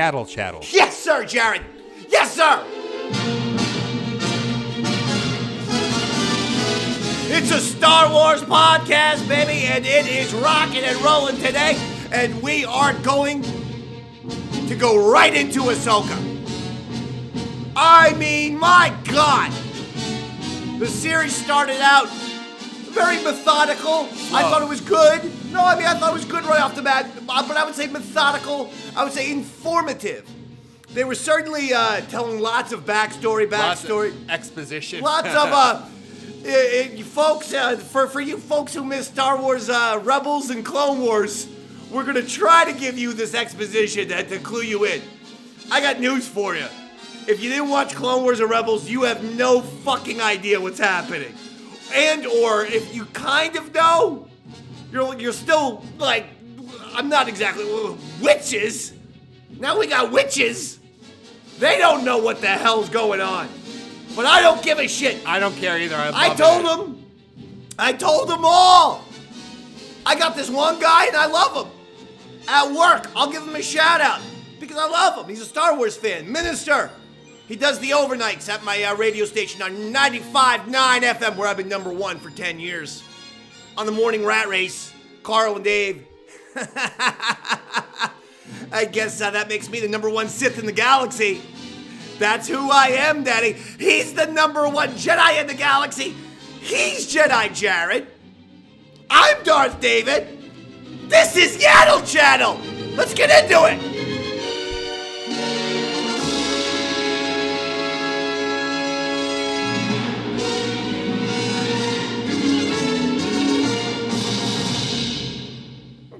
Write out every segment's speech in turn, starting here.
Yaddle Chattle. Yes, sir, Jared. Yes, sir. It's a Star Wars podcast, baby, and it is rocking and rolling today. And we are going to go right into Ahsoka. I mean, my God. The series started out very methodical. I thought it was good. I thought it was good right off the bat. But I would say methodical. I would say informative. They were certainly telling lots of backstory. Lots of exposition. Lots of, folks, for you folks who missed Star Wars Rebels and Clone Wars, we're going to try to give you this exposition to clue you in. I got news for you. If you didn't watch Clone Wars or Rebels, you have no fucking idea what's happening. And or if you kind of know, you're still like, I'm not exactly, witches. Now we got witches. They don't know what the hell's going on. But I don't give a shit. I don't care either. I told them all. I got this one guy and I love him. At work, I'll give him a shout out because I love him. He's a Star Wars fan. Minister. He does the overnights at my radio station on 95.9 FM, where I've been number one for 10 years. On the morning rat race, Carl and Dave. I guess that makes me the number one Sith in the galaxy. That's who I am, Daddy. He's the number one Jedi in the galaxy. He's Jedi Jared. I'm Darth David. This is Yaddle Chattle. Let's get into it.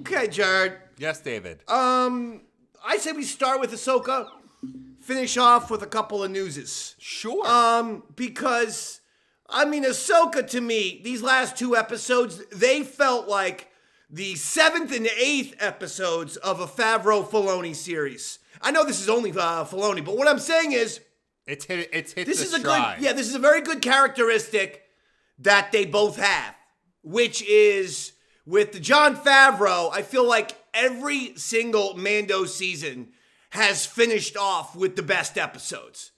Okay, Jared. Yes, David. I say we start with Ahsoka, finish off with a couple of newses. Sure. Because, Ahsoka to me, these last two episodes, they felt like the 7th and 8th episodes of a Favreau-Filoni series. I know this is only Filoni, but what I'm saying is, It's hit this the is stride. this is a very good characteristic that they both have, which is with the Jon Favreau, I feel like every single Mando season has finished off with the best episodes.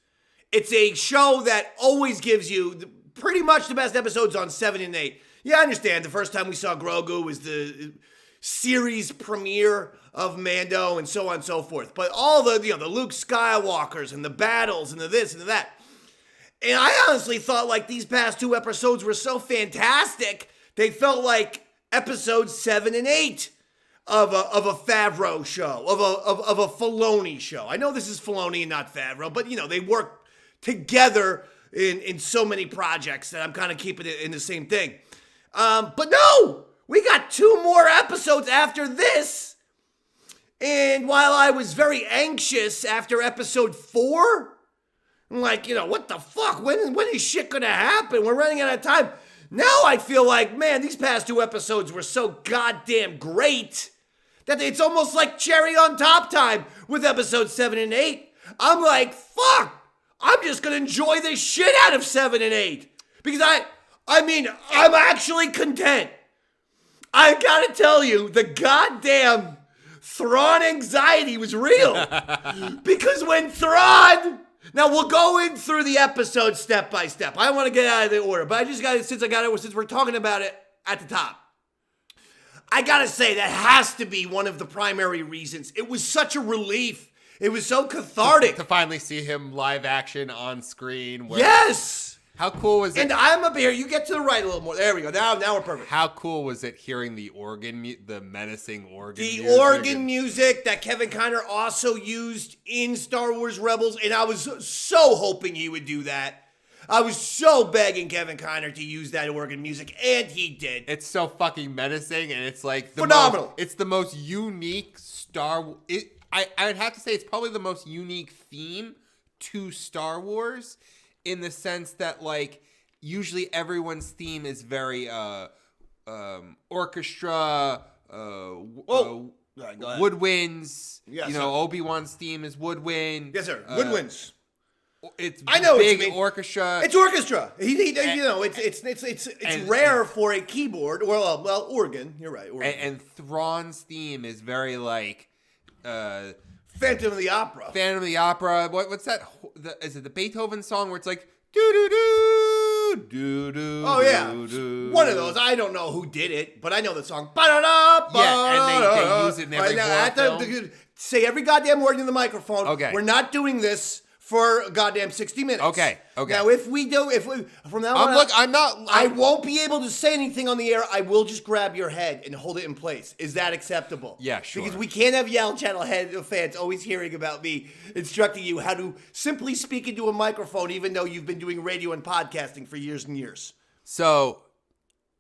It's a show that always gives you pretty much the best episodes on 7 and 8. Yeah, I understand. The first time we saw Grogu was the series premiere of Mando and so on and so forth. But all the Luke Skywalkers and the battles and the this and the that. And I honestly thought like these past two episodes were so fantastic, they felt like episodes 7 and 8 of a Favreau show, of a Filoni show. I know this is Filoni and not Favreau, but they work together in so many projects that I'm kind of keeping it in the same thing. But no, we got 2 more episodes after this. And while I was very anxious after episode 4, I'm like, what the fuck? When is shit gonna happen? We're running out of time. Now I feel like, man, these past 2 episodes were so goddamn great that it's almost like cherry on top time with episodes 7 and 8. I'm like, fuck, I'm just going to enjoy the shit out of 7 and 8. Because I'm actually content. I got to tell you, the goddamn Thrawn anxiety was real. Because when Thrawn... Now, we'll go in through the episode step by step. I don't want to get out of the order, but I just got to, since we're talking about it at the top, I got to say that has to be one of the primary reasons. It was such a relief. It was so cathartic. To finally see him live action on screen. Yes! How cool was it? And I'm up here. You get to the right a little more. There we go. Now we're perfect. How cool was it hearing the the menacing organ music? The organ music that Kevin Kiner also used in Star Wars Rebels, and I was so hoping he would do that. I was so begging Kevin Kiner to use that organ music, and he did. It's so fucking menacing, and it's like phenomenal. It's the most unique I would have to say it's probably the most unique theme to Star Wars, in the sense that like usually everyone's theme is very orchestra, woodwinds. Yes, Obi-Wan's theme is woodwind. Yes, sir. Woodwinds. It's I know big what you mean. orchestra. It's orchestra. It's rare for a keyboard or organ. You're right. Organ. And Thrawn's theme is very like Phantom of the Opera. Phantom of the Opera. What's that? Is it the Beethoven song where it's like doo-doo-doo, doo-doo, Oh, yeah. doo-doo. One of those. I don't know who did it, but I know the song. Yeah, and they use it in every horror film. Say every goddamn word in the microphone. Okay. We're not doing this for a goddamn 60 minutes. Okay. Now, if we from now on, I won't be able to say anything on the air. I will just grab your head and hold it in place. Is that acceptable? Yeah, sure. Because we can't have Yaddle Chattle fans always hearing about me instructing you how to simply speak into a microphone, even though you've been doing radio and podcasting for years and years. So,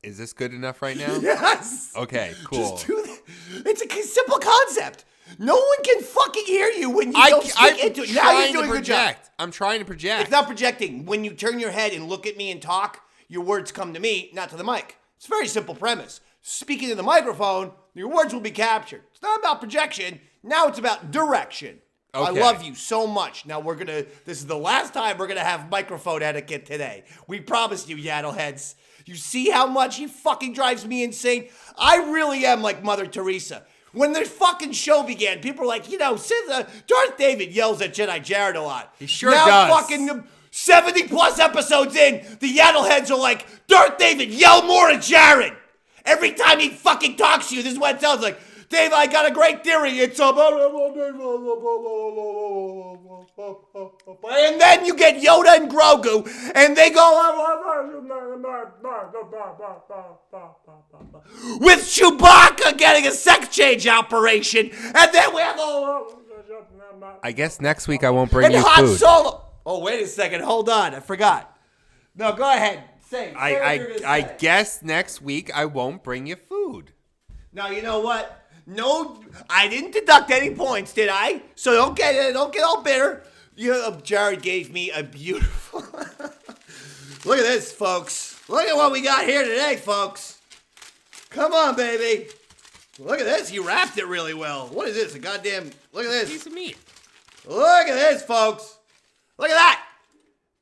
is this good enough right now? Yes. Okay, cool. Just do that. It's a simple concept. No one can fucking hear you when you don't speak into it. Now you're doing a good job. I'm trying to project. It's not projecting. When you turn your head and look at me and talk, your words come to me, not to the mic. It's a very simple premise. Speaking to the microphone, your words will be captured. It's not about projection. Now it's about direction. Okay. I love you so much. Now this is the last time we're going to have microphone etiquette today. We promised you, Yaddle heads. You see how much he fucking drives me insane? I really am like Mother Teresa. When the fucking show began, people were like, Darth David yells at Jedi Jared a lot. He sure does. Now fucking 70 plus episodes in, the Yaddle heads are like, Darth David, yell more at Jared. Every time he fucking talks to you, this is what it sounds like. Dave, I got a great theory. It's and then you get Yoda and Grogu, and they go with Chewbacca getting a sex change operation, and then we have I guess next week I won't bring you Han food. Solo. Oh, wait a second. Hold on. I forgot. No, go ahead. Say I guess next week I won't bring you food. Now, you know what? No, I didn't deduct any points, did I? So don't get all bitter. Jared gave me a beautiful... Look at this, folks. Look at what we got here today, folks. Come on, baby. Look at this. He wrapped it really well. What is this? A goddamn... Look at this. Piece of meat. Look at this, folks. Look at that.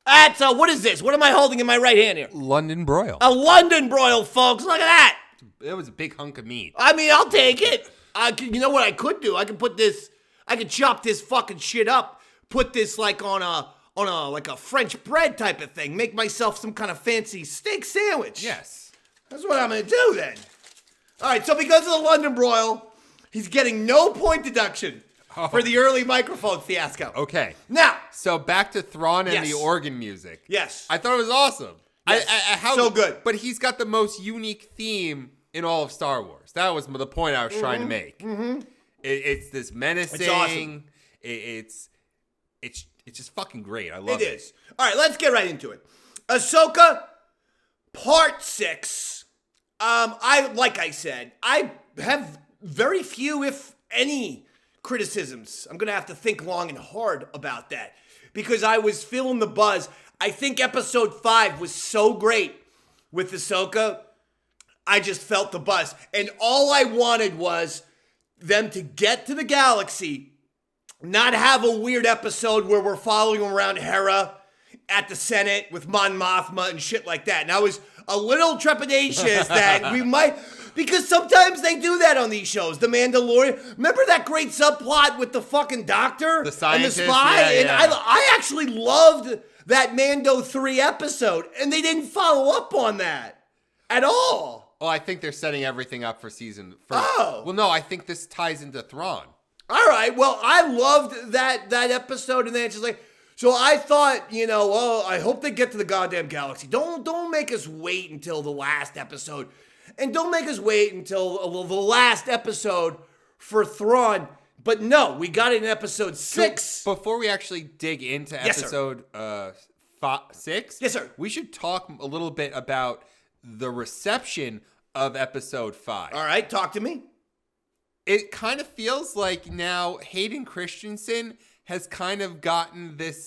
That's what is this? What am I holding in my right hand here? London broil. A London broil, folks. Look at that. It was a big hunk of meat. I mean, I'll take it. You know what I could do? I could chop this fucking shit up, put this like on a French bread type of thing, make myself some kind of fancy steak sandwich. Yes. That's what I'm going to do then. All right, so because of the London broil, he's getting no point deduction for the early microphone fiasco. Okay. Now. So back to Thrawn and the organ music. Yes. I thought it was awesome. Yes. So good. But he's got the most unique theme in all of Star Wars. That was the point I was trying to make. Mm-hmm. It's this menacing. It's awesome. It's just fucking great. I love it. It is. All right, let's get right into it. Ahsoka, Part 6. Like I said, I have very few, if any, criticisms. I'm gonna have to think long and hard about that because I was feeling the buzz. I think Episode 5 was so great with Ahsoka. I just felt the buzz. And all I wanted was them to get to the galaxy, not have a weird episode where we're following around Hera at the Senate with Mon Mothma and shit like that. And I was a little trepidatious that we might, because sometimes they do that on these shows. The Mandalorian. Remember that great subplot with the fucking doctor? The scientist, and the spy? yeah. And I actually loved that Mando 3 episode, and they didn't follow up on that at all. Oh, I think they're setting everything up for season. Oh. Well, no, I think this ties into Thrawn. All right. Well, I loved that episode, and then it's just like, so I thought, I hope they get to the goddamn galaxy. Don't make us wait until the last episode, and don't make us wait until the last episode for Thrawn. But no, we got it in episode 6. So before we actually dig into episode 6, yes, sir, we should talk a little bit about the reception of episode 5. All right, talk to me. It kind of feels like now Hayden Christensen has kind of gotten this,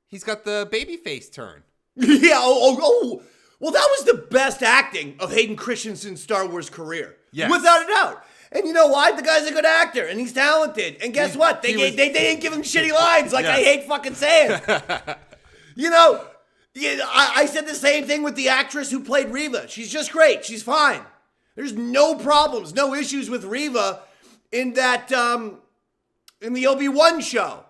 he's got the babyface turn. Yeah, oh. Well, that was the best acting of Hayden Christensen's Star Wars career. Yes. Without a doubt. And you know why? The guy's a good actor, and he's talented. And guess what? They didn't give him shitty lines like I hate fucking saying. I said the same thing with the actress who played Reva. She's just great. She's fine. There's no problems, no issues with Reva in that in the Obi-Wan show.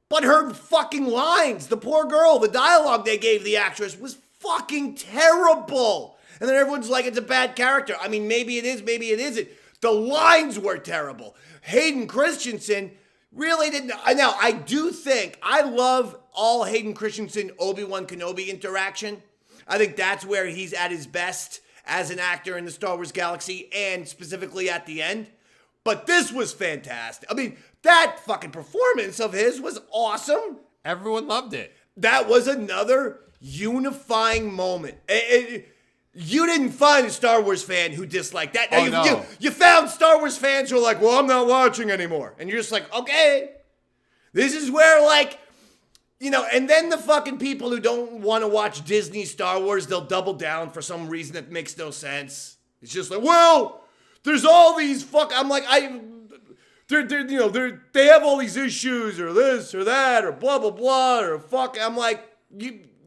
But her fucking lines, the poor girl, the dialogue they gave the actress was fucking terrible. And then everyone's like, it's a bad character. I mean, maybe it is, maybe it isn't. The lines were terrible. Hayden Christensen really didn't. Now, I do think, I love all Hayden Christensen, Obi-Wan Kenobi interaction. I think that's where he's at his best as an actor in the Star Wars galaxy, and specifically at the end. But this was fantastic. I mean, that fucking performance of his was awesome. Everyone loved it. That was another unifying moment. You didn't find a Star Wars fan who disliked that. Now, you found Star Wars fans who are like, well, I'm not watching anymore. And you're just like, okay. This is where, like, you know, and then the fucking people who don't want to watch Disney Star Wars, they'll double down for some reason that makes no sense. It's just like, well, there's all these I'm like, they have all these issues or this or that or blah, blah, blah, or fuck. I'm like,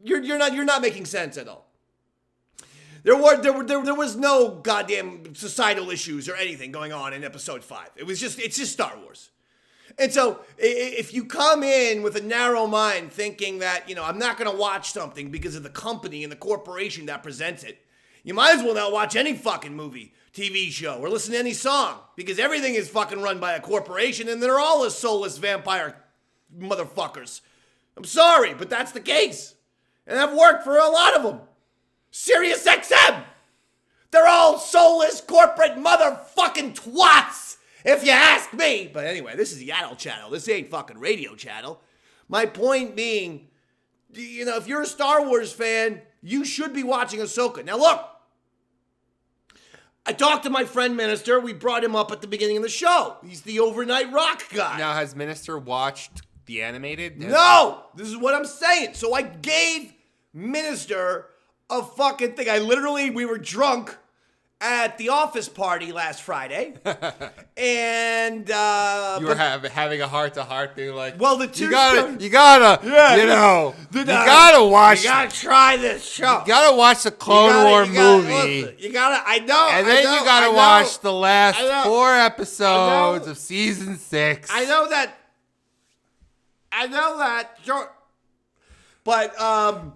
you're not making sense at all. There was no goddamn societal issues or anything going on in episode 5. It's just Star Wars. And so if you come in with a narrow mind thinking that, you know, I'm not going to watch something because of the company and the corporation that presents it, you might as well not watch any fucking movie, TV show, or listen to any song, because everything is fucking run by a corporation and they're all as soulless vampire motherfuckers. I'm sorry, but that's the case. And I've worked for a lot of them. Sirius XM. They're all soulless corporate motherfucking twats, if you ask me. But anyway, this is Yaddle Chattle. This ain't fucking Radio Chattle. My point being, you know, if you're a Star Wars fan, you should be watching Ahsoka. Now look, I talked to my friend Minister. We brought him up at the beginning of the show. He's the overnight rock guy. Now, has Minister watched the animated? No! This is what I'm saying. So I gave Minister a fucking thing. We were drunk at the office party last Friday. And, you were having a heart-to-heart being like, well, you gotta watch. You gotta try this show. You gotta watch the Clone War movie. Listen, I know. And then you gotta watch the last 4 episodes of season 6. I know that. Sure. But,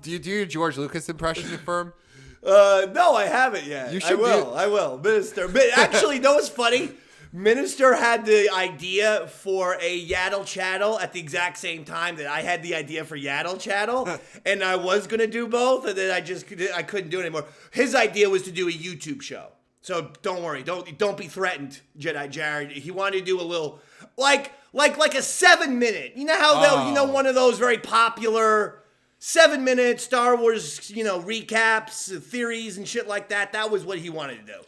do you do your George Lucas impression, Firm? No, I haven't yet. You should. I will. Minister. Actually, you know what's funny? Minister had the idea for a Yaddle Chattle at the exact same time that I had the idea for Yaddle Chattle, and I was gonna do both, and then I couldn't do it anymore. His idea was to do a YouTube show. So don't worry, don't be threatened, Jedi Jared. He wanted to do a little like a 7-minute. You know how one of those very popular 7-minute Star Wars, you know, recaps, theories, and shit like that. That was what he wanted to do.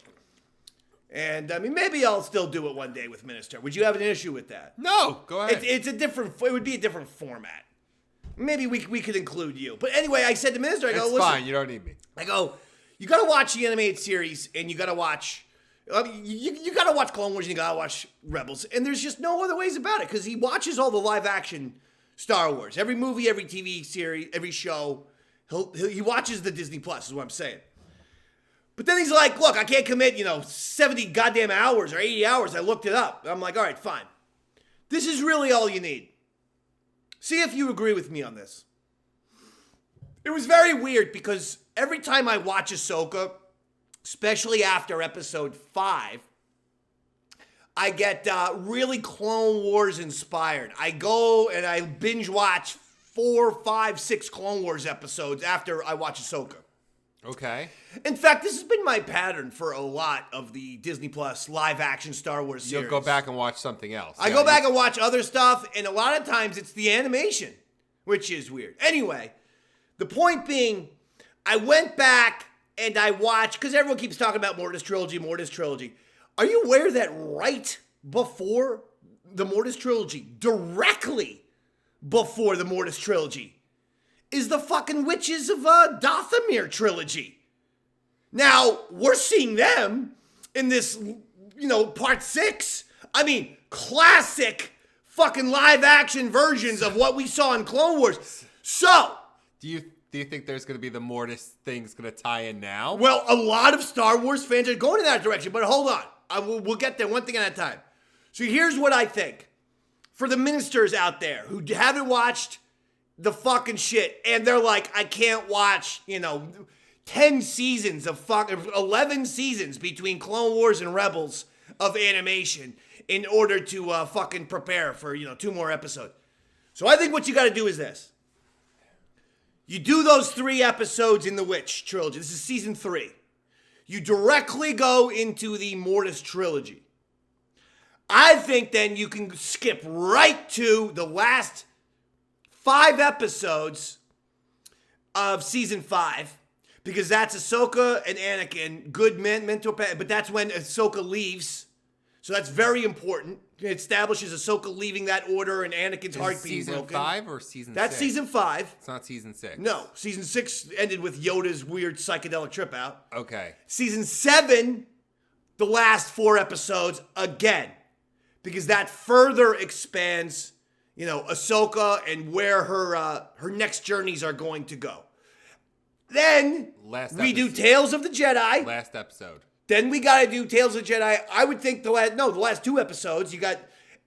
And I mean, maybe I'll still do it one day with Minister. Would you have an issue with that? No, go ahead. It would be a different format. Maybe we could include you. But anyway, I said to Minister, I go, it's listen. fine. You don't need me. I go, you got to watch the animated series, and you got to watch. You got to watch Clone Wars, and you got to watch Rebels, and there's just no other ways about it because he watches all the live action Star Wars, every movie, every TV series, every show. He watches the Disney Plus, is what I'm saying. But then he's like, look, I can't commit, 70 goddamn hours or 80 hours. I looked it up. I'm like, all right, fine. This is really all you need. See if you agree with me on this. It was very weird because every time I watch Ahsoka, especially after episode 5, I get really Clone Wars inspired. I go and I binge watch 4, 5, 6 Clone Wars episodes after I watch Ahsoka. Okay. In fact, this has been my pattern for a lot of the Disney Plus live action Star Wars series. You'll go back and watch something else. I go back and watch other stuff, and a lot of times it's the animation, which is weird. Anyway, the point being, I went back and I watched, because everyone keeps talking about Mortis Trilogy. Are you aware that right before the Mortis Trilogy, directly before the Mortis Trilogy, is the fucking Witches of Dathomir trilogy? Now, we're seeing them in this, part 6. I mean, classic fucking live action versions of what we saw in Clone Wars. So, do you think there's going to be the Mortis thing's going to tie in now? Well, a lot of Star Wars fans are going in that direction, but hold on. We'll get there one thing at a time. So here's what I think. for the ministers out there who haven't watched the fucking shit and they're like, I can't watch, 10 seasons of 11 seasons between Clone Wars and Rebels of animation in order to fucking prepare for, 2 more episodes. So I think what you got to do is this. You do those 3 episodes in the Witch trilogy. This is season 3. You directly go into the Mortis trilogy. I think then you can skip right to the last 5 episodes of season 5. Because that's Ahsoka and Anakin, good mentor, but that's when Ahsoka leaves. So that's very important. It establishes Ahsoka leaving that order and Anakin's heart being broken. Season 5 or season 6? That's season 5. It's not season 6. No, season 6 ended with Yoda's weird psychedelic trip out. Okay. Season 7, the last 4 episodes again. Because that further expands, Ahsoka and where her next journeys are going to go. Then we do Tales of the Jedi. Last episode. Then we got to do Tales of the Jedi. I would think the last 2 episodes, you got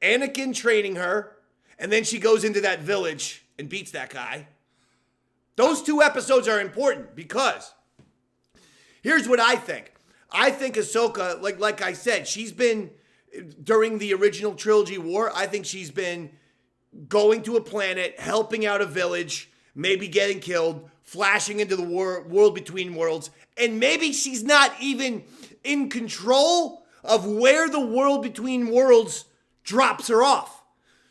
Anakin training her, and then she goes into that village and beats that guy. Those 2 episodes are important because here's what I think. I think Ahsoka, like I said, she's been, during the original trilogy war, I think she's been going to a planet, helping out a village, maybe getting killed, flashing into the world between worlds, and maybe she's not even in control of where the world between worlds drops her off.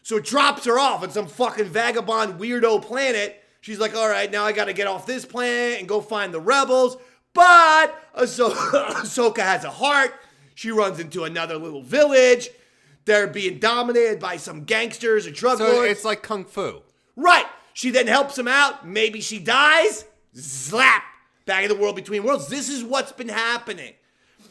So it drops her off on some fucking vagabond weirdo planet. She's like, all right, now I got to get off this planet and go find the rebels. But Ahsoka has a heart. She runs into another little village. They're being dominated by some gangsters or drug lords. So it's like Kung Fu. Right. She then helps him out. Maybe she dies. Slap. Back in the world between worlds. This is what's been happening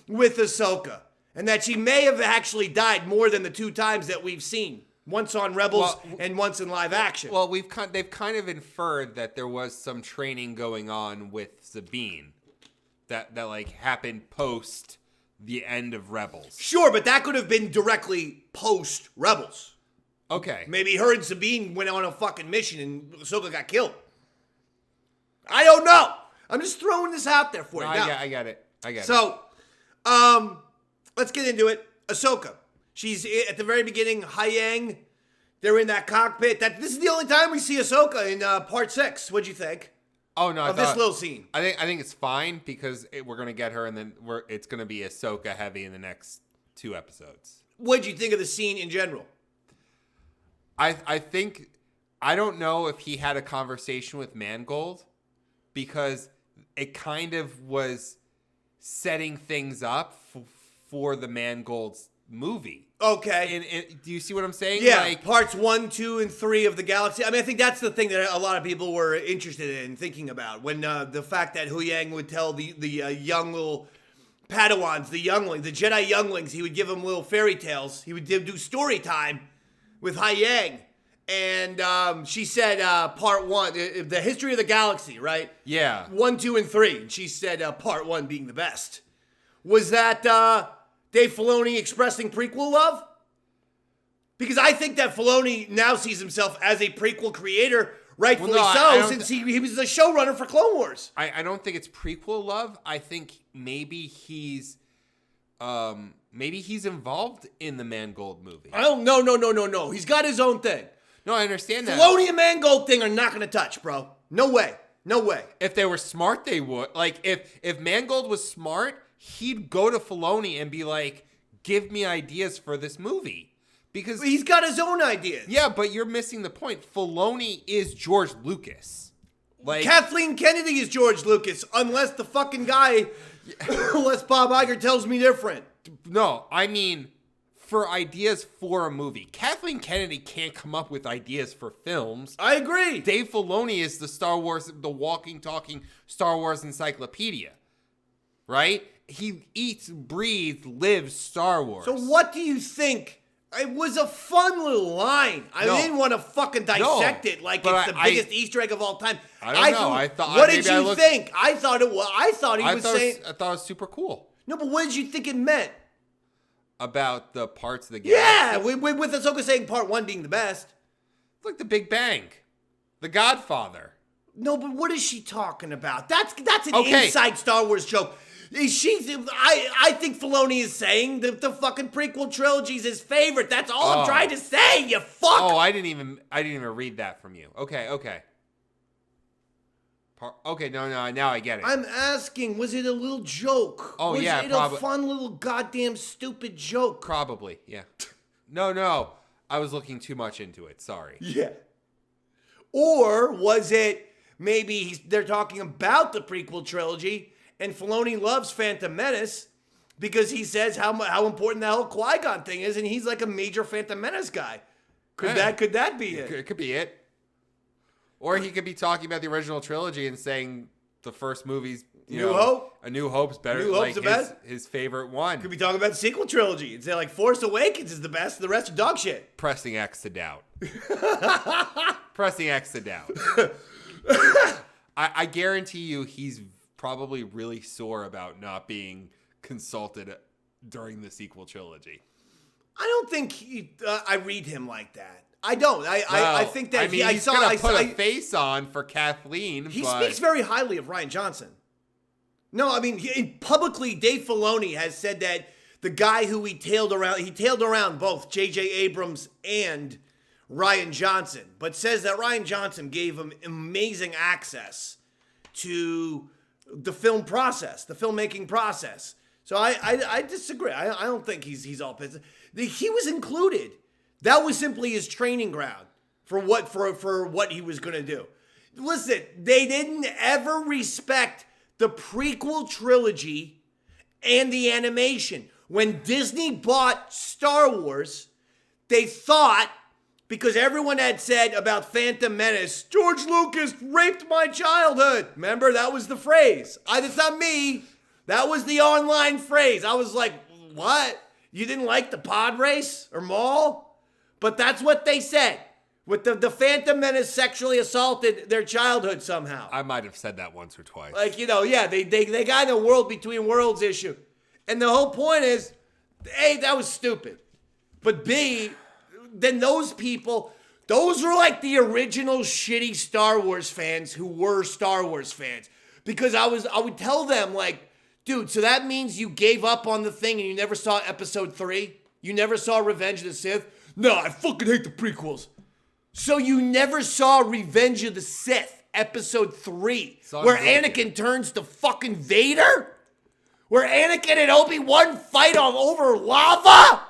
with Ahsoka. And that she may have actually died more than the 2 times that we've seen. Once on Rebels and once in live action. Well, they've kind of inferred that there was some training going on with Sabine. That happened post the end of Rebels. Sure, but that could have been directly post Rebels. Okay. Maybe her and Sabine went on a fucking mission and Ahsoka got killed. I don't know. I'm just throwing this out there for you. I got it. So, let's get into it. Ahsoka. She's at the very beginning. Hayang. They're in that cockpit. This is the only time we see Ahsoka in part 6. What'd you think? Oh no! This little scene. I think it's fine because we're gonna get her, and then it's gonna be Ahsoka heavy in the next 2 episodes. What'd you think of the scene in general? I think I don't know if he had a conversation with Mangold because it kind of was setting things up for the Mangold's movie. Okay. And do you see what I'm saying? Yeah, parts 1, 2, and 3 of the galaxy. I mean, I think that's the thing that a lot of people were interested in thinking about. When the fact that Huyang would tell the young little Padawans, the Jedi younglings, he would give them little fairy tales. He would do story time with Hayang. And she said part 1, the history of the galaxy, right? Yeah. 1, 2, and 3. And she said part 1 being the best. Was that Dave Filoni expressing prequel love? Because I think that Filoni now sees himself as a prequel creator, rightfully since he was the showrunner for Clone Wars. I don't think it's prequel love. I think maybe he's involved in the Mangold movie. I don't. No. He's got his own thing. No, I understand that. Filoni and Mangold thing are not going to touch, bro. No way. If they were smart, they would. Like, if Mangold was smart, he'd go to Filoni and be like, give me ideas for this movie. Because he's got his own ideas. Yeah, but you're missing the point. Filoni is George Lucas. Like, Kathleen Kennedy is George Lucas, unless the fucking guy, unless Bob Iger tells me different. No, I mean, for ideas for a movie. Kathleen Kennedy can't come up with ideas for films. I agree. Dave Filoni is the walking, talking Star Wars encyclopedia. Right? He eats, breathes, lives Star Wars. So what do you think? It was a fun little line. I didn't want to fucking dissect it like it's the biggest Easter egg of all time. I don't know. I thought. What did you think? I thought it was. I thought he was saying. I thought it was super cool. No, but what did you think it meant? about the parts of the galaxy. Yeah, with Ahsoka saying part 1 being the best. It's like the Big Bang. The Godfather. No, but what is she talking about? That's an inside Star Wars joke. I think Filoni is saying that the fucking prequel trilogy is his favorite. That's all I'm trying to say, you fuck. Oh, I didn't even read that from you. Okay. Okay, no, now I get it. I'm asking, was it a little joke? Oh, was yeah, it probably. a fun little goddamn stupid joke? Probably, yeah. No, I was looking too much into it. Sorry. Yeah. Or was it maybe they're talking about the prequel trilogy and Filoni loves Phantom Menace because he says how important that whole Qui-Gon thing is and he's like a major Phantom Menace guy. Could that be it? It could be it. Or he could be talking about the original trilogy and saying the first movie's Hope? A New Hope's better. New Hope's the best? His favorite one. Could be talking about the sequel trilogy and say like Force Awakens is the best, the rest are dog shit. Pressing X to doubt. Pressing X to doubt. I guarantee you he's probably really sore about not being consulted during the sequel trilogy. I don't think I read him like that. I don't. I think that he's gonna put a face on for Kathleen. He speaks very highly of Rian Johnson. No, I mean publicly, Dave Filoni has said that the guy who he tailed around both J.J. Abrams and Rian Johnson, but says that Rian Johnson gave him amazing access to the film process, the filmmaking process. So I disagree. I don't think he's all pissed. He was included. That was simply his training ground for what he was going to do. Listen, they didn't ever respect the prequel trilogy and the animation. When Disney bought Star Wars, they thought, because everyone had said about Phantom Menace, George Lucas raped my childhood. Remember, that was the phrase. It's not me. That was the online phrase. I was like, what? You didn't like the pod race or Maul? But that's what they said. With the Phantom Menace sexually assaulted their childhood somehow. I might have said that once or twice. Like, they got in a world between worlds issue. And the whole point is, A, that was stupid. But B, then those people, those were like the original shitty Star Wars fans who were Star Wars fans. Because I would tell them, like, dude, so that means you gave up on the thing and you never saw episode 3? You never saw Revenge of the Sith? No, I fucking hate the prequels. So you never saw Revenge of the Sith, episode 3, where Anakin turns to fucking Vader? Where Anakin and Obi-Wan fight over lava?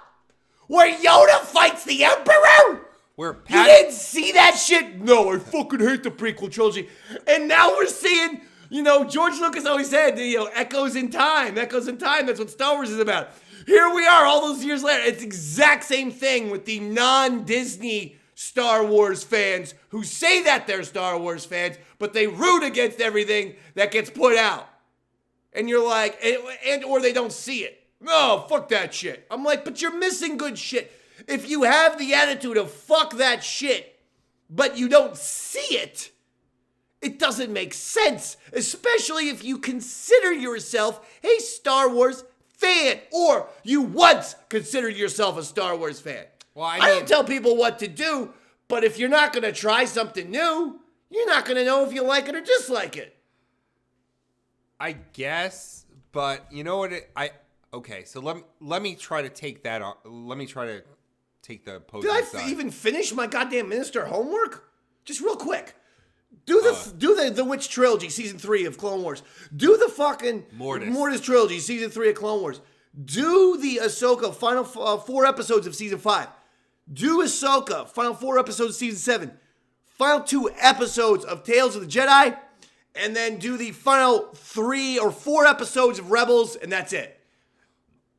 Where Yoda fights the Emperor? You didn't see that shit? No, I fucking hate the prequel trilogy. And now we're seeing, George Lucas always said, echoes in time. Echoes in time, that's what Star Wars is about. Here we are all those years later. It's the exact same thing with the non-Disney Star Wars fans who say that they're Star Wars fans, but they root against everything that gets put out. And you're like, or they don't see it. No, fuck that shit. I'm like, but you're missing good shit. If you have the attitude of fuck that shit, but you don't see it, it doesn't make sense. Especially if you consider yourself a Star Wars fan, or you once considered yourself a Star Wars fan. Well, I don't tell people what to do, but if you're not going to try something new, you're not going to know if you like it or dislike it. I guess, but you know what? Okay, so let me try to take that. Let me try to take the opposing side. Did I even finish my goddamn minister homework? Just real quick. Do the Witch trilogy, season 3 of Clone Wars. Do the fucking Mortis trilogy, season 3 of Clone Wars. Do the Ahsoka final 4 episodes of season 5. Do Ahsoka final 4 episodes of season 7. Final 2 episodes of Tales of the Jedi, and then do the final 3 or 4 episodes of Rebels, and that's it.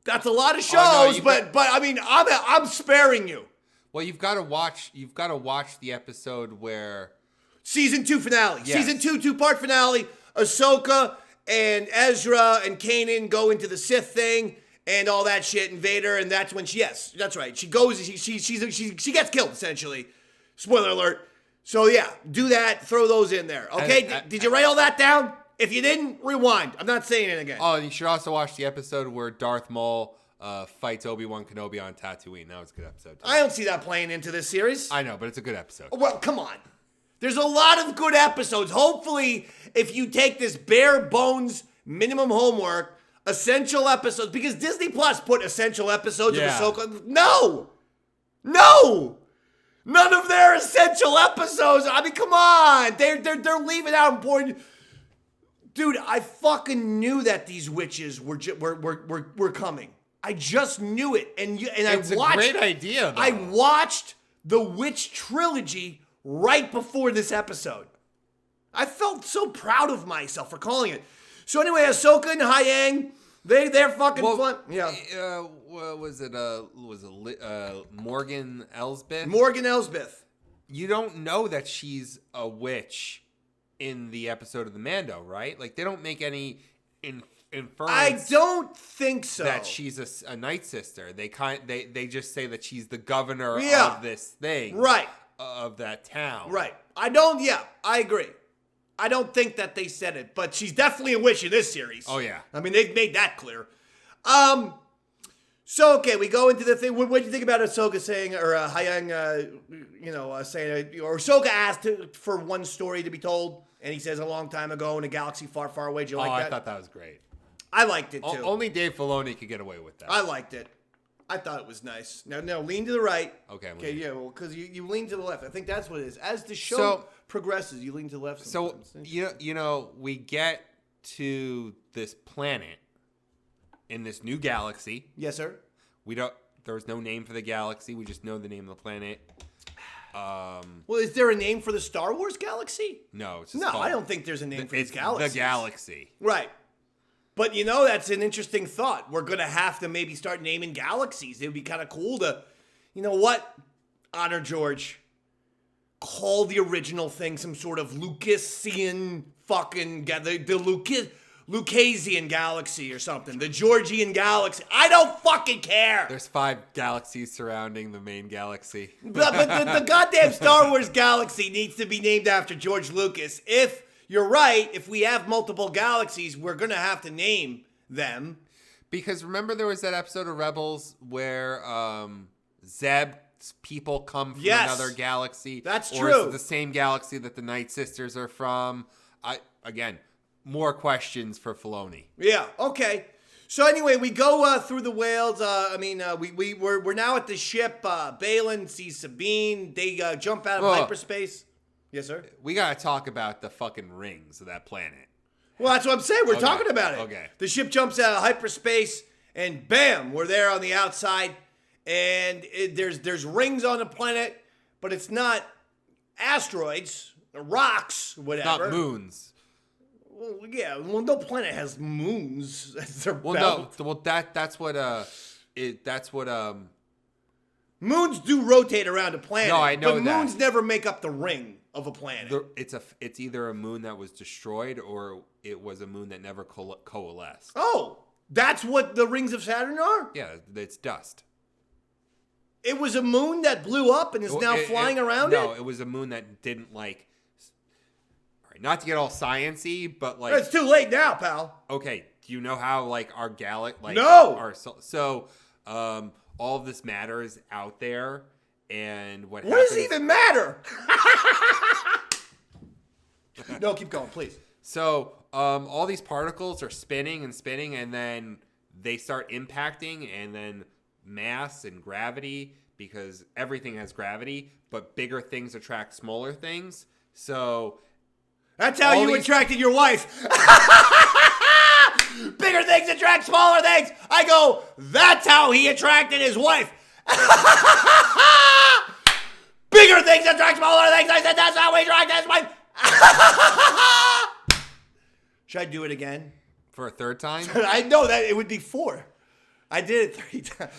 That's a lot of shows, but I mean, I'm sparing you. Well, you've got to watch the episode where. Season 2 finale. Yes. Season 2, 2-part finale. Ahsoka and Ezra and Kanan go into the Sith thing and all that shit, and Vader, and that's when that's right. She goes, she gets killed, essentially. Spoiler alert. So yeah, do that, throw those in there. Okay? Did you write all that down? If you didn't, rewind. I'm not saying it again. Oh, you should also watch the episode where Darth Maul fights Obi-Wan Kenobi on Tatooine. That was a good episode. I don't see that playing into this series. I know, but it's a good episode. Well, come on. There's a lot of good episodes. Hopefully, if you take this bare bones minimum homework, essential episodes, because Disney Plus put essential episodes of Ahsoka. No! None of their essential episodes. I mean, come on. They're leaving out important. Dude, I fucking knew that these witches were coming. I just knew it. It's a great idea, though. I watched the Witch trilogy right before this episode. I felt so proud of myself for calling it. So anyway, Ahsoka and Hayang, they're fucking fun. Yeah. What was it? Morgan Elsbeth? Morgan Elsbeth. You don't know that she's a witch in the episode of the Mando, right? Like, they don't make any inference. I don't think so. That she's a Night Sister. They just say that she's the governor of this thing. Right. Of that town. Right. I agree. I don't think that they said it, but she's definitely a witch in this series. Oh, yeah. I mean, they've made that clear. So, okay, we go into the thing. What do you think about Ahsoka saying, or Hayang, saying, or Ahsoka asked for one story to be told, and he says a long time ago in a galaxy far, far away. Did you like that? I thought that was great. I liked it, too. Only Dave Filoni could get away with that. I liked it. I thought it was nice. No, lean to the right. Okay, yeah, well, because you lean to the left. I think that's what it is. As the show progresses, you lean to the left sometimes. So, we get to this planet in this new galaxy. Yes, sir. There's no name for the galaxy. We just know the name of the planet. Well, is there a name for the Star Wars galaxy? No, it's just I don't think there's a name for this galaxy. The galaxy. Right. But, that's an interesting thought. We're going to have to maybe start naming galaxies. It would be kind of cool to, you know what? Honor George. Call the original thing some sort of Lucasian fucking, the Lucasian galaxy or something. The Georgian galaxy. I don't fucking care. There's 5 galaxies surrounding the main galaxy. But the goddamn Star Wars galaxy needs to be named after George Lucas. If you're right, if we have multiple galaxies, we're going to have to name them. Because remember there was that episode of Rebels where Zeb's people come from another galaxy? That's true. Or is it the same galaxy that the Night Sisters are from? More questions for Filoni. Yeah, okay. So anyway, we go through the whales. We're now at the ship. Baylon sees Sabine. They jump out of hyperspace. Yes, sir? We got to talk about the fucking rings of that planet. Well, that's what I'm saying. We're talking about it. Okay. The ship jumps out of hyperspace, and bam, we're there on the outside. And there's rings on the planet, but it's not asteroids, rocks, whatever. Not moons. Well, yeah. Well, no planet has moons. That's what moons do rotate around a planet. No, I know but that. Moons never make up the ring of a planet. It's either a moon that was destroyed or it was a moon that never coalesced. Oh, that's what the rings of Saturn are? Yeah, it's dust. It was a moon that blew up and is now flying around No, it was a moon that didn't not to get all science-y, but it's too late now, pal. Okay, do you know how our galaxy No. All of this matter is out there, and what does it even matter? No, keep going, please. So, all these particles are spinning, and then they start impacting, and then mass and gravity, because everything has gravity, but bigger things attract smaller things. So that's how you attracted your wife. Bigger things attract smaller things. I go, that's how he attracted his wife. Bigger things attract smaller things. I said, that's how he attracted his wife. Should I do it again? For a third time? I know that it would be 4. I did it 3 times.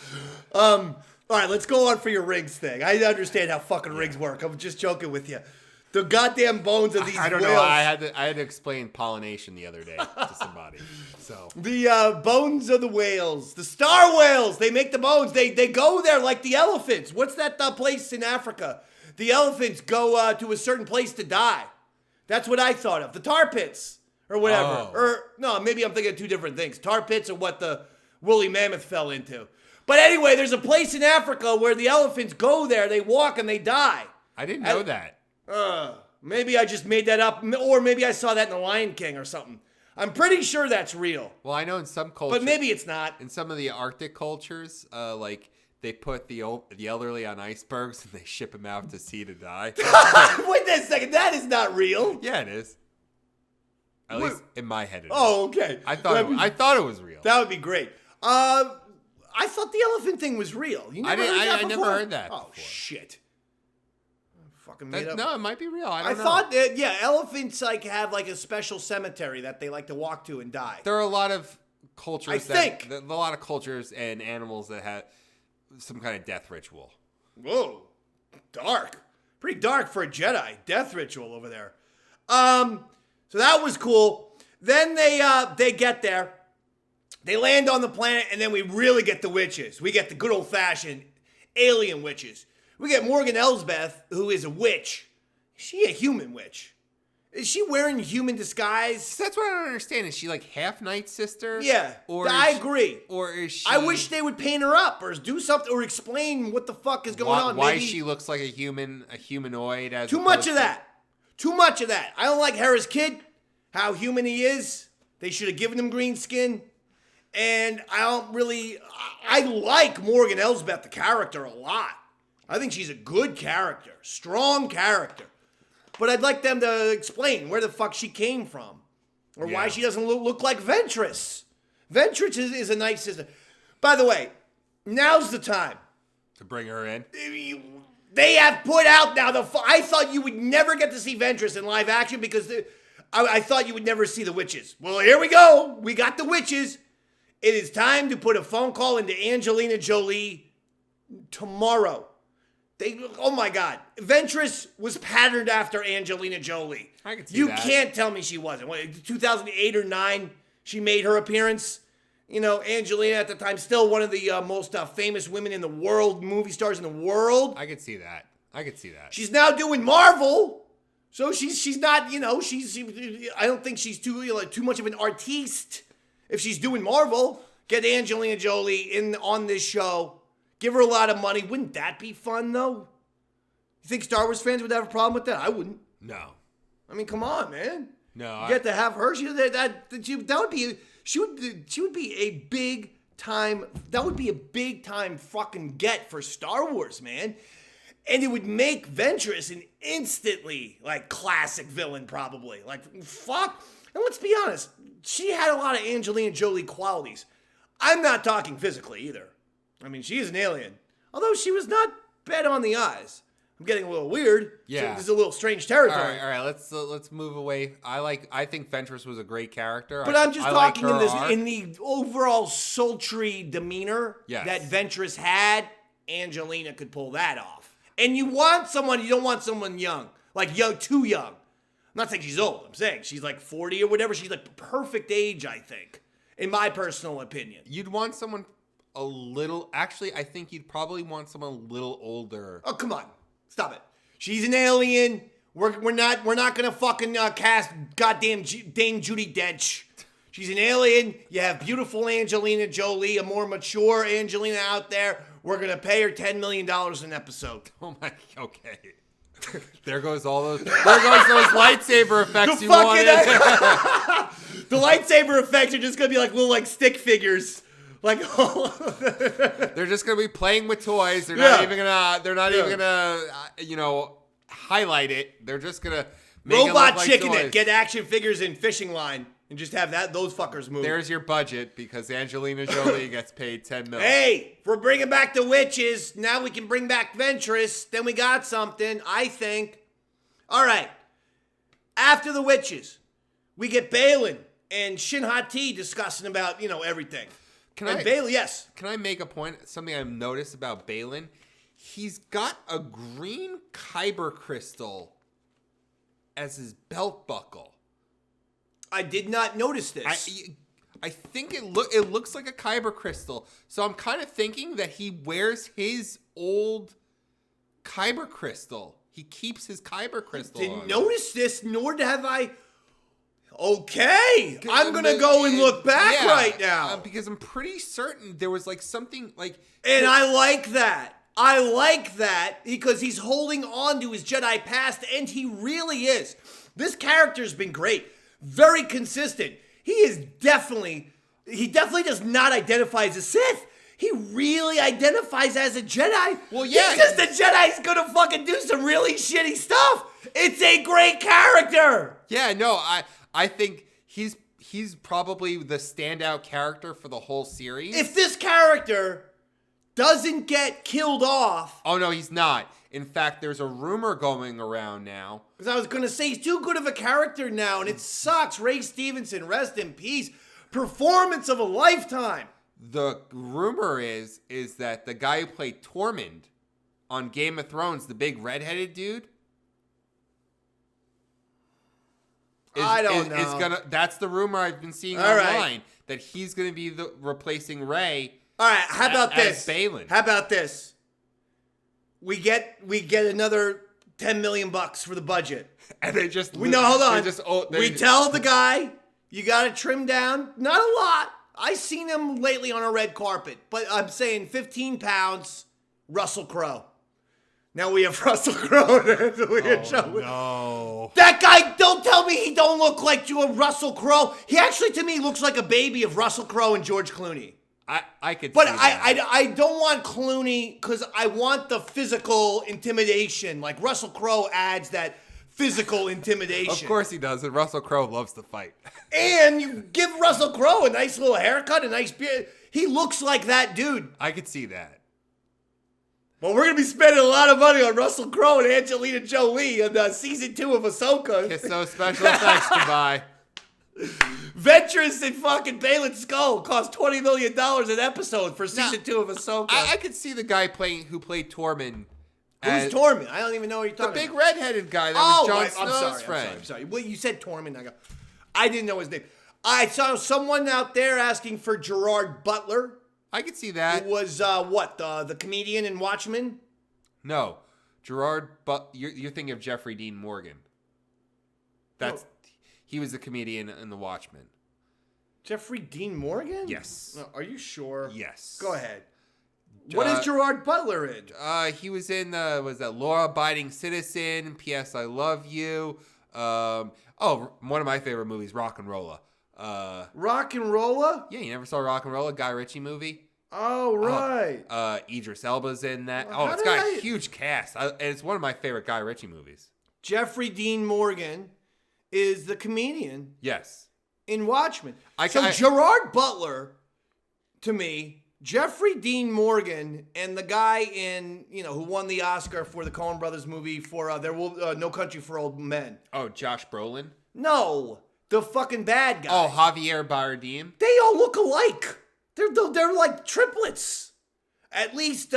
All right, let's go on for your rings thing. I understand how fucking rings work. I'm just joking with you. The goddamn bones of these whales. I don't know. I had to explain pollination the other day to somebody. So the bones of the whales, the star whales. They make the bones. They go there like the elephants. What's that place in Africa? The elephants go to a certain place to die. That's what I thought of. The tar pits or whatever. Oh. Or no, maybe I'm thinking of 2 different things. Tar pits are what woolly mammoth fell into. But anyway, there's a place in Africa where the elephants go there, they walk, and they die. I didn't know that. Maybe I just made that up, or maybe I saw that in The Lion King or something. I'm pretty sure that's real. Well, I know in some cultures, but maybe it's not. In some of the Arctic cultures, like they put the elderly on icebergs and they ship them out to sea to die. Wait a second, that is not real. Yeah, it is. At least in my head, it is. Oh, okay. I thought it was real. That would be great. I thought the elephant thing was real. You never heard that before? I never heard that. Oh, before. Shit. Fucking made up. No, it might be real. I don't know. thought that, elephants like have like a special cemetery that they like to walk to and die. There are a lot of cultures. A lot of cultures and animals that have some kind of death ritual. Whoa, dark. Pretty dark for a Jedi. Death ritual over there. So that was cool. Then they get there. They land on the planet, and then we really get the witches. We get the good old-fashioned alien witches. We get Morgan Elsbeth, who is a witch. Is she a human witch? Is she wearing human disguise? That's what I don't understand. Is she like half Night Sister? Yeah, I agree. Or is she... I wish they would paint her up or do something or explain what the fuck is going on. Why she looks like a humanoid. Too much of that. Too much of that. I don't like Hera's kid, how human he is. They should have given him green skin. And I like Morgan Elsbeth, the character, a lot. I think she's a good character, strong character. But I'd like them to explain where the fuck she came from. Or why she doesn't look like Ventress. Ventress is a nice sister. By the way, now's the time. To bring her in? They have put out now I thought you would never get to see Ventress in live action because I thought you would never see the witches. Well, here we go. We got the witches. It is time to put a phone call into Angelina Jolie tomorrow. Oh my God. Ventress was patterned after Angelina Jolie. I can see you that. Can't tell me she wasn't. 2008 or 9, she made her appearance. You know, Angelina at the time, still one of the most famous women in the world, movie stars in the world. I could see that. She's now doing Marvel. So she's not, I don't think she's too much of an artiste. If she's doing Marvel, get Angelina Jolie on this show. Give her a lot of money. Wouldn't that be fun, though? You think Star Wars fans would have a problem with that? I wouldn't. No. I mean, come on, man. No. You get to have her. She would be a big time. That would be a big time fucking get for Star Wars, man. And it would make Ventress an instantly classic villain, probably. Fuck. And let's be honest, she had a lot of Angelina Jolie qualities. I'm not talking physically either. I mean, she is an alien. Although she was not bad on the eyes. I'm getting a little weird. Yeah. This is a little strange territory. All right. Let's move away. I think Ventress was a great character. But I'm just talking in the overall sultry demeanor that Ventress had. Angelina could pull that off. And you don't want someone young, too young. I'm not saying she's old. I'm saying she's 40 or whatever. She's perfect age, I think, in my personal opinion. You'd want someone a little. Actually, I think you'd probably want someone a little older. Oh, come on. Stop it. She's an alien. We're not gonna fucking cast goddamn Dame Judi Dench. She's an alien. You have beautiful Angelina Jolie, a more mature Angelina out there. We're gonna pay her $10 million an episode. Oh my. Okay. There goes those lightsaber effects you wanted. The lightsaber effects are just gonna be little stick figures. They're just gonna be playing with toys. They're not even gonna highlight it. They're just gonna make robot it look chicken like toys. it. Get action figures in fishing line and just have those fuckers move. There's your budget because Angelina Jolie gets paid $10 million. Hey, if we're bringing back the witches, now we can bring back Ventress. Then we got something, I think. All right. After the witches, we get Baylon and Shin Hati discussing about everything. Baylon, yes. Can I make a point? Something I've noticed about Baylon. He's got a green kyber crystal as his belt buckle. I did not notice this. I think it looks like a kyber crystal. So I'm kind of thinking that he wears his old kyber crystal. He keeps his kyber crystal on. Didn't notice this, nor have I. Okay, I'm gonna go and look back right now because I'm pretty certain there was like something like, and I like that. I like that because he's holding on to his Jedi past, and he really is. This character's been great, very consistent. He definitely does not identify as a Sith. He really identifies as a Jedi. Well, yeah. He's just a Jedi's gonna fucking do some really shitty stuff. It's a great character. Yeah, no, I think he's probably the standout character for the whole series. If this character doesn't get killed off... Oh, no, he's not. In fact, there's a rumor going around now. Because I was going to say, he's too good of a character now, and it sucks. Ray Stevenson, rest in peace. Performance of a lifetime. The rumor is that the guy who played Tormund on Game of Thrones, the big redheaded dude... I don't know. That's the rumor I've been seeing online, that he's going to be replacing Rey. All right, how about this? Baylon. How about this? We get another $10 million for the budget. And they just... hold on. We tell the guy, you got to trim down. Not a lot. I've seen him lately on a red carpet. But I'm saying 15 pounds, Russell Crowe. Now we have Russell Crowe. No. That guy, don't tell me he don't look like Russell Crowe. He actually, to me, looks like a baby of Russell Crowe and George Clooney. I could But see that. I don't want Clooney because I want the physical intimidation. Like Russell Crowe adds that physical intimidation. Of course he does, and Russell Crowe loves to fight. And you give Russell Crowe a nice little haircut, a nice beard. He looks like that dude. I could see that. Well, we're going to be spending a lot of money on Russell Crowe and Angelina Jolie in season 2 of Ahsoka. It's so special effects, goodbye. Ventress and fucking Baylon Skull cost $20 million an episode for season 2 of Ahsoka. I could see the guy who played Tormund. Who's Tormund? I don't even know what you're talking about. The big redheaded guy that was Jon Snow's friend. I'm sorry. Well, you said Tormund. I didn't know his name. I saw someone out there asking for Gerard Butler. I could see that. Who was the comedian in Watchmen? No, you're thinking of Jeffrey Dean Morgan. He was the comedian in The Watchmen. Jeffrey Dean Morgan? Yes. No, are you sure? Yes. Go ahead. What is Gerard Butler in? He was in was that Law Abiding Citizen? P.S. I Love You. One of my favorite movies, Rock and Rolla. Rock and Rolla? Yeah, you never saw Rock and Rolla, Guy Ritchie movie? Oh, right. Idris Elba's in that. It's got a huge cast. And it's one of my favorite Guy Ritchie movies. Jeffrey Dean Morgan is the comedian. Yes. In Watchmen. Gerard Butler, to me, Jeffrey Dean Morgan, and the guy in, who won the Oscar for the Coen Brothers movie for No Country for Old Men. Oh, Josh Brolin? No. The fucking bad guy. Oh, Javier Bardem? They all look alike. They're like triplets. At least,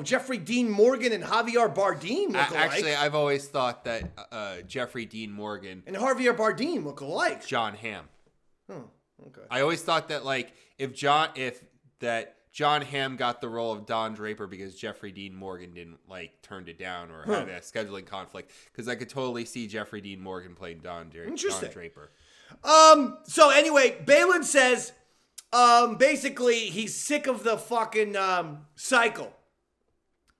Jeffrey Dean Morgan and Javier Bardem look alike. Actually, I've always thought that Jeffrey Dean Morgan and Javier Bardem look alike. John Hamm. Oh, okay. I always thought that if John Hamm got the role of Don Draper because Jeffrey Dean Morgan didn't turned it down or had a scheduling conflict, because I could totally see Jeffrey Dean Morgan playing Don Draper. So anyway, Baylon says, basically he's sick of the fucking cycle.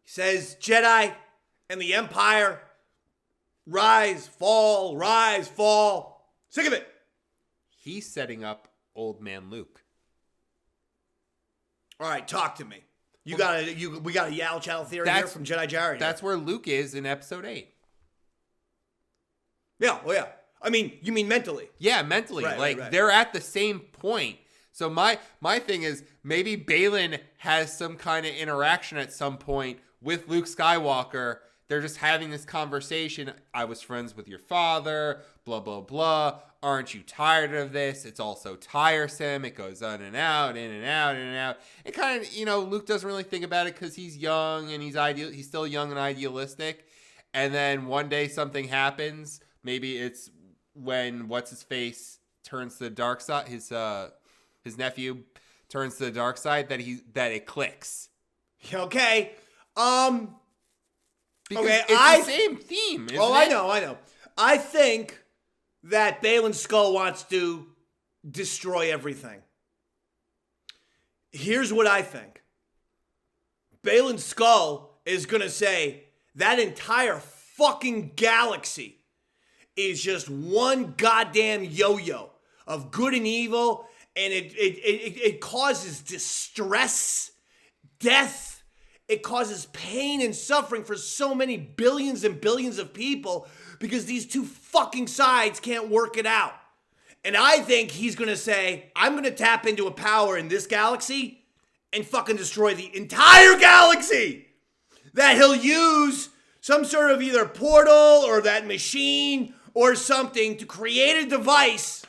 He says Jedi and the Empire rise, fall, rise, fall. Sick of it. He's setting up old man Luke. All right, talk to me. We got a Yaddle Chattle theory here from Jedi Jared. That's where Luke is in episode 8. Yeah, well, yeah. I mean, you mean mentally? Yeah, mentally. Right. They're at the same point. So my thing is, maybe Baylon has some kind of interaction at some point with Luke Skywalker. They're just having this conversation. I was friends with your father, blah, blah, blah. Aren't you tired of this? It's all so tiresome. It goes in and out, in and out, in and out. It kind of, Luke doesn't really think about it because he's young and he's still young and idealistic. And then one day something happens. Maybe it's when what's-his-face turns to the dark side. His nephew turns to the dark side that it clicks. Okay. Because it's the same theme, isn't it? I know. I think that Baylon Skull wants to destroy everything. Here's what I think. Baylon Skull is going to say that entire fucking galaxy is just one goddamn yo-yo of good and evil, and it causes distress, death. It causes pain and suffering for so many billions and billions of people because these two fucking sides can't work it out. And I think he's going to say, I'm going to tap into a power in this galaxy and fucking destroy the entire galaxy. That he'll use some sort of either portal or that machine or something to create a device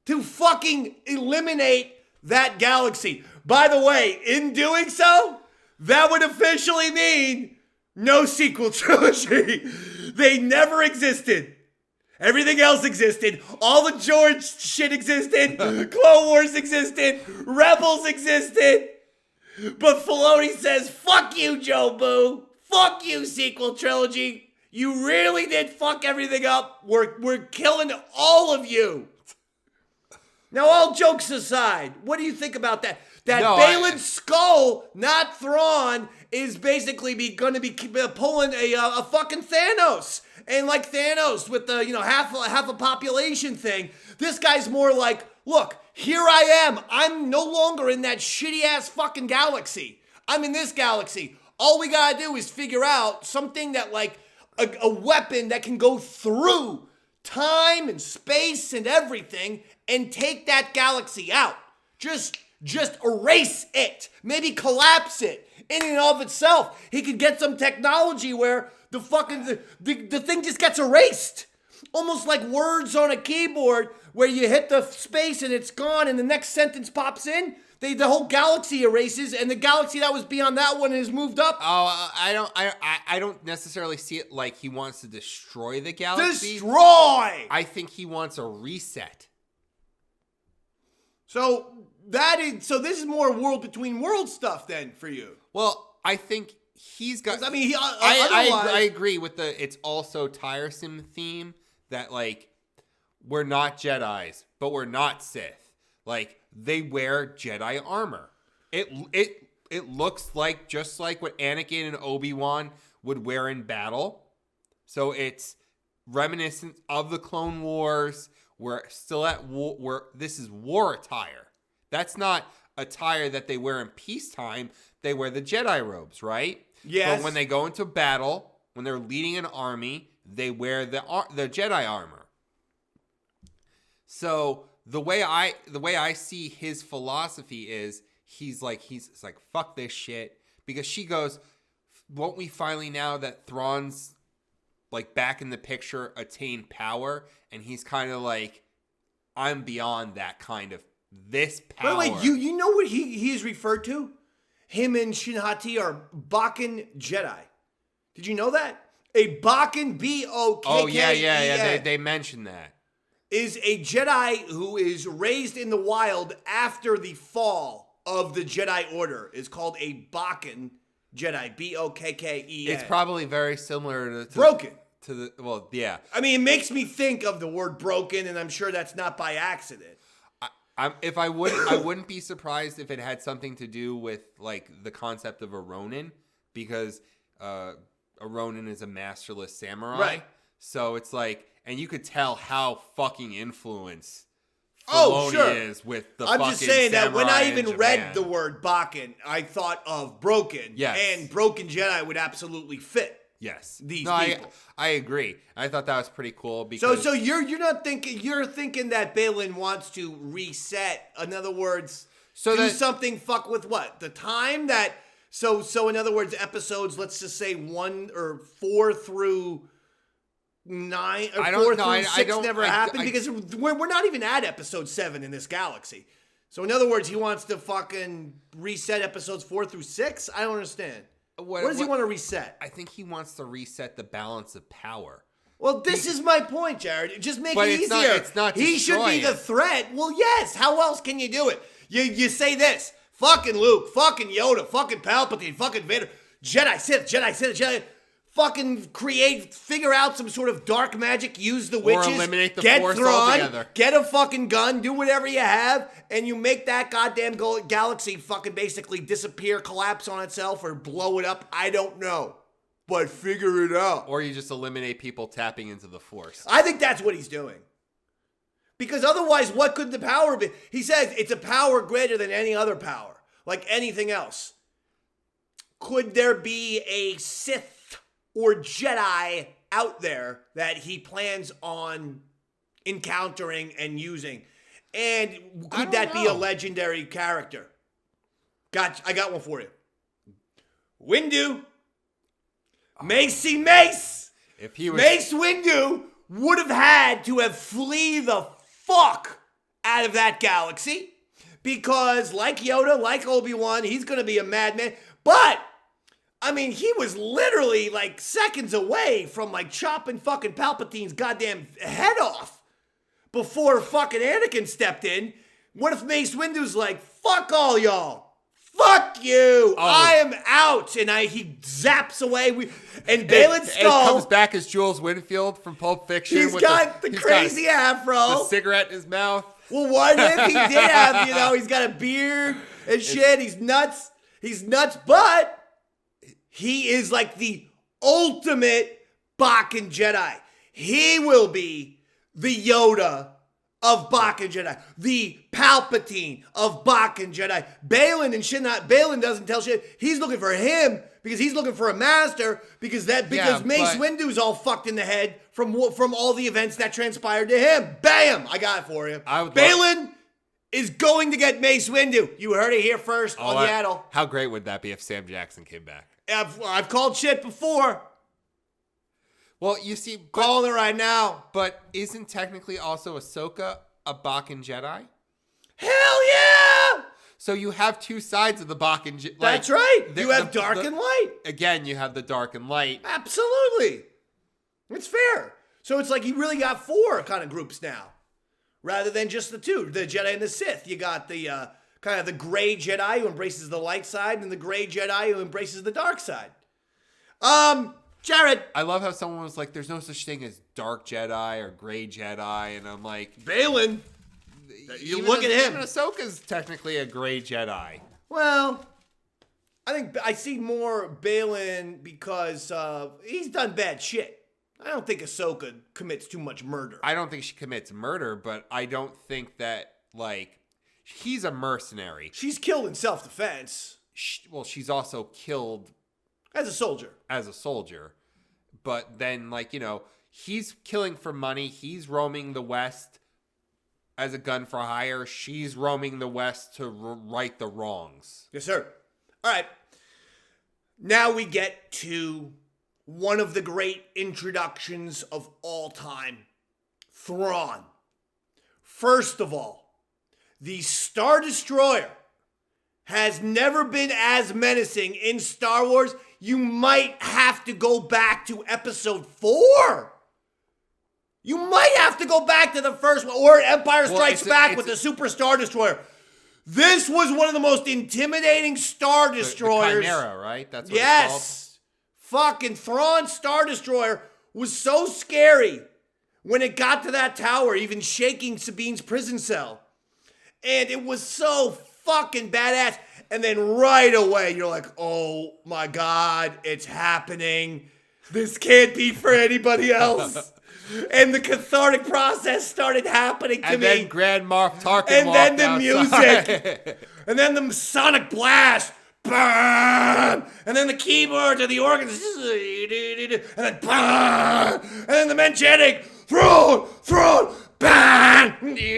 to fucking eliminate that galaxy. By the way, in doing so, that would officially mean no sequel trilogy. They never existed. Everything else existed. All the George shit existed. Clone Wars existed. Rebels existed. But Filoni says, fuck you, Joe Boo. Fuck you, sequel trilogy. You really did fuck everything up. We're killing all of you. Now, all jokes aside, what do you think about that? That Baylon Skull, not Thrawn, is basically going to be pulling a fucking Thanos. And like Thanos with the, half a population thing, this guy's more like, look, here I am. I'm no longer in that shitty-ass fucking galaxy. I'm in this galaxy. All we gotta do is figure out something that, like, a weapon that can go through time and space and everything and take that galaxy out. Just erase it. Maybe collapse it. In and of itself, he could get some technology where the fucking the thing just gets erased. Almost like words on a keyboard where you hit the space and it's gone and the next sentence pops in. The whole galaxy erases, and the galaxy that was beyond that one is moved up. Oh, I don't necessarily see it like he wants to destroy the galaxy. Destroy! I think he wants a reset. So this is more world between worlds stuff then for you. Well, I think he's got. I mean, I agree with the it's also tiresome theme that, like, we're not Jedis, but we're not Sith. Like, they wear Jedi armor. It looks like just like what Anakin and Obi-Wan would wear in battle. So it's reminiscent of the Clone Wars. We're still at war. This is war attire. That's not attire that they wear in peacetime. They wear the Jedi robes, right? Yes. But when they go into battle, when they're leading an army, they wear the Jedi armor. So the way I see his philosophy is he's like fuck this shit, because she goes, won't we finally, now that Thrawn's like back in the picture, attain power? And he's kind of like, I'm beyond that kind of this power. By the way, you know what he is referred to? Him and Shin-Hati are Bakken Jedi. Did you know that? A Bakken, B-O-K-K-E-N. Oh yeah. They mentioned that. Is a Jedi who is raised in the wild after the fall of the Jedi Order. Is called a Bakken Jedi. B-O-K-K-E-N. It's probably very similar to Broken. Yeah. I mean, it makes me think of the word broken, and I'm sure that's not by accident. I wouldn't be surprised if it had something to do with, like, the concept of a Ronin, because a Ronin is a masterless samurai. Right. So it's like, and you could tell how fucking influenced Filoni is with the fucking I'm just saying that when I even Japan. read the word Bakken, I thought of broken. Yes. And broken Jedi would absolutely fit. Yes. These people. I agree. I thought that was pretty cool because So you're not thinking, you're thinking that Baylon wants to reset. In other words, do something fuck with what? The time that so in other words, episodes, let's just say 1 or 4 through 9 or 4 through 6 never happened, because we're not even at episode 7 in this galaxy. So in other words, he wants to fucking reset episodes 4 through 6? I don't understand. What does he want to reset? I think he wants to reset the balance of power. Well, this is my point, Jared. Just make it easier. It's not he should be destroying. the threat. Well, yes. How else can you do it? You say this. Fucking Luke. Fucking Yoda. Fucking Palpatine. Fucking Vader. Jedi Sith. Jedi Sith. Jedi. fucking figure out some sort of dark magic, use the witches, eliminate the get Force Thrawn, altogether. get a fucking gun, do whatever you have, and you make that goddamn galaxy fucking basically disappear, collapse on itself, or blow it up. I don't know. But figure it out. Or you just eliminate people tapping into the Force. I think that's what he's doing. Because otherwise, what could the power be? He says it's a power greater than any other power, like anything else. Could there be a Sith or Jedi out there that he plans on encountering and using? And could that be a legendary character? I got one for you. Windu. Mace. If he was Mace Windu would have had to have flee the fuck out of that galaxy. Because like Yoda, like Obi-Wan, he's going to be a madman. But I mean, he was literally like seconds away from like chopping fucking Palpatine's goddamn head off before fucking Anakin stepped in. What if Mace Windu's like, fuck all y'all. Fuck you. I am out. And he zaps away. And Baylon's skull. It comes back as Jules Winfield from Pulp Fiction. He's got the crazy afro. The cigarette in his mouth. Well, what if he did have, he's got a beard and shit. He's nuts. But he is like the ultimate Bakken Jedi. He will be the Yoda of Bakken Jedi. The Palpatine of Bakken Jedi. Baylon doesn't tell shit. He's looking for him because he's looking for a master because Mace Windu's all fucked in the head from all the events that transpired to him. Bam! I got it for you. Baylon is going to get Mace Windu. You heard it here first on Yaddle. How great would that be if Sam Jackson came back? I've called shit before. Well, you see, calling it right now. But isn't technically also Ahsoka a Bakken Jedi? Hell yeah! So you have two sides of the Bakken Jedi. That's right. You have dark and light. Again, you have the dark and light. Absolutely. It's fair. So it's like you really got four kind of groups now, rather than just the two, the Jedi and the Sith. You got the kind of the gray Jedi who embraces the light side and the gray Jedi who embraces the dark side. Jared. I love how someone was like, there's no such thing as dark Jedi or gray Jedi. And I'm like, Baylon. You look at him. Even Ahsoka's technically a gray Jedi. Well, I think I see more Baylon because he's done bad shit. I don't think Ahsoka commits too much murder. I don't think she commits murder, but I don't think that, like, he's a mercenary. She's killed in self-defense. She's also killed as a soldier. But then, like, he's killing for money. He's roaming the West as a gun for hire. She's roaming the West to right the wrongs. Yes, sir. All right. Now we get to one of the great introductions of all time. Thrawn. First of all, the Star Destroyer has never been as menacing in Star Wars. You might have to go back to episode 4. You might have to go back to the first one, or Empire Strikes Back with the Super Star Destroyer. This was one of the most intimidating Star Destroyers. The Chimera, right? That's what it's called. Fucking Thrawn Star Destroyer was so scary when it got to that tower, even shaking Sabine's prison cell. And it was so fucking badass. And then right away, you're like, oh my God, it's happening. This can't be for anybody else. And the cathartic process started happening to me. And then Grand Moff Tarkin and then the outside. Music. And then the sonic blast. Bam! And then the keyboard to the organ. And then bam! And then the men chanting, Thrawn, bam! Thrawn,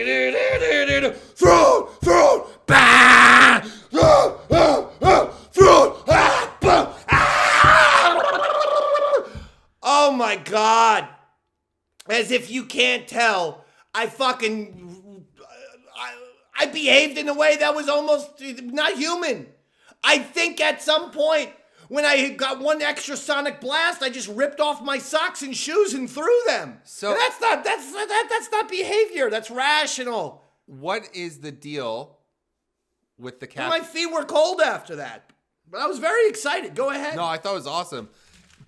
bam! Thrawn, oh my God. As if you can't tell, I behaved in a way that was almost not human. I think at some point when I got one extra sonic blast, I just ripped off my socks and shoes and threw them. So and that's not behavior. That's rational. What is the deal with the My feet were cold after that, but I was very excited. Go ahead. No, I thought it was awesome.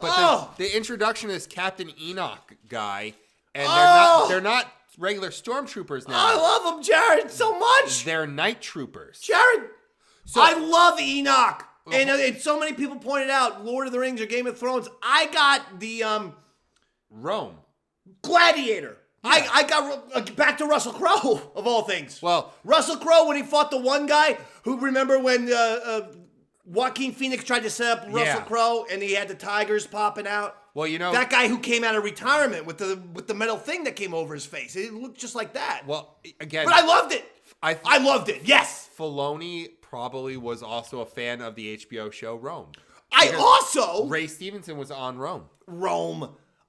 But the introduction of this Captain Enoch guy, and they're not regular stormtroopers now. I love them, Jared, so much. They're night troopers. Jared, I love Enoch. And so many people pointed out Lord of the Rings or Game of Thrones. I got the Rome. Gladiator. Yeah. I got back to Russell Crowe, of all things. Well, Russell Crowe, when he fought the one guy who, remember when Joaquin Phoenix tried to set up Russell Crowe and he had the tigers popping out? Well, you know, that guy who came out of retirement with the metal thing that came over his face. It looked just like that. Well, again, but I loved it. I loved it. Yes. Filoni probably was also a fan of the HBO show Rome. Ray Stevenson was on Rome.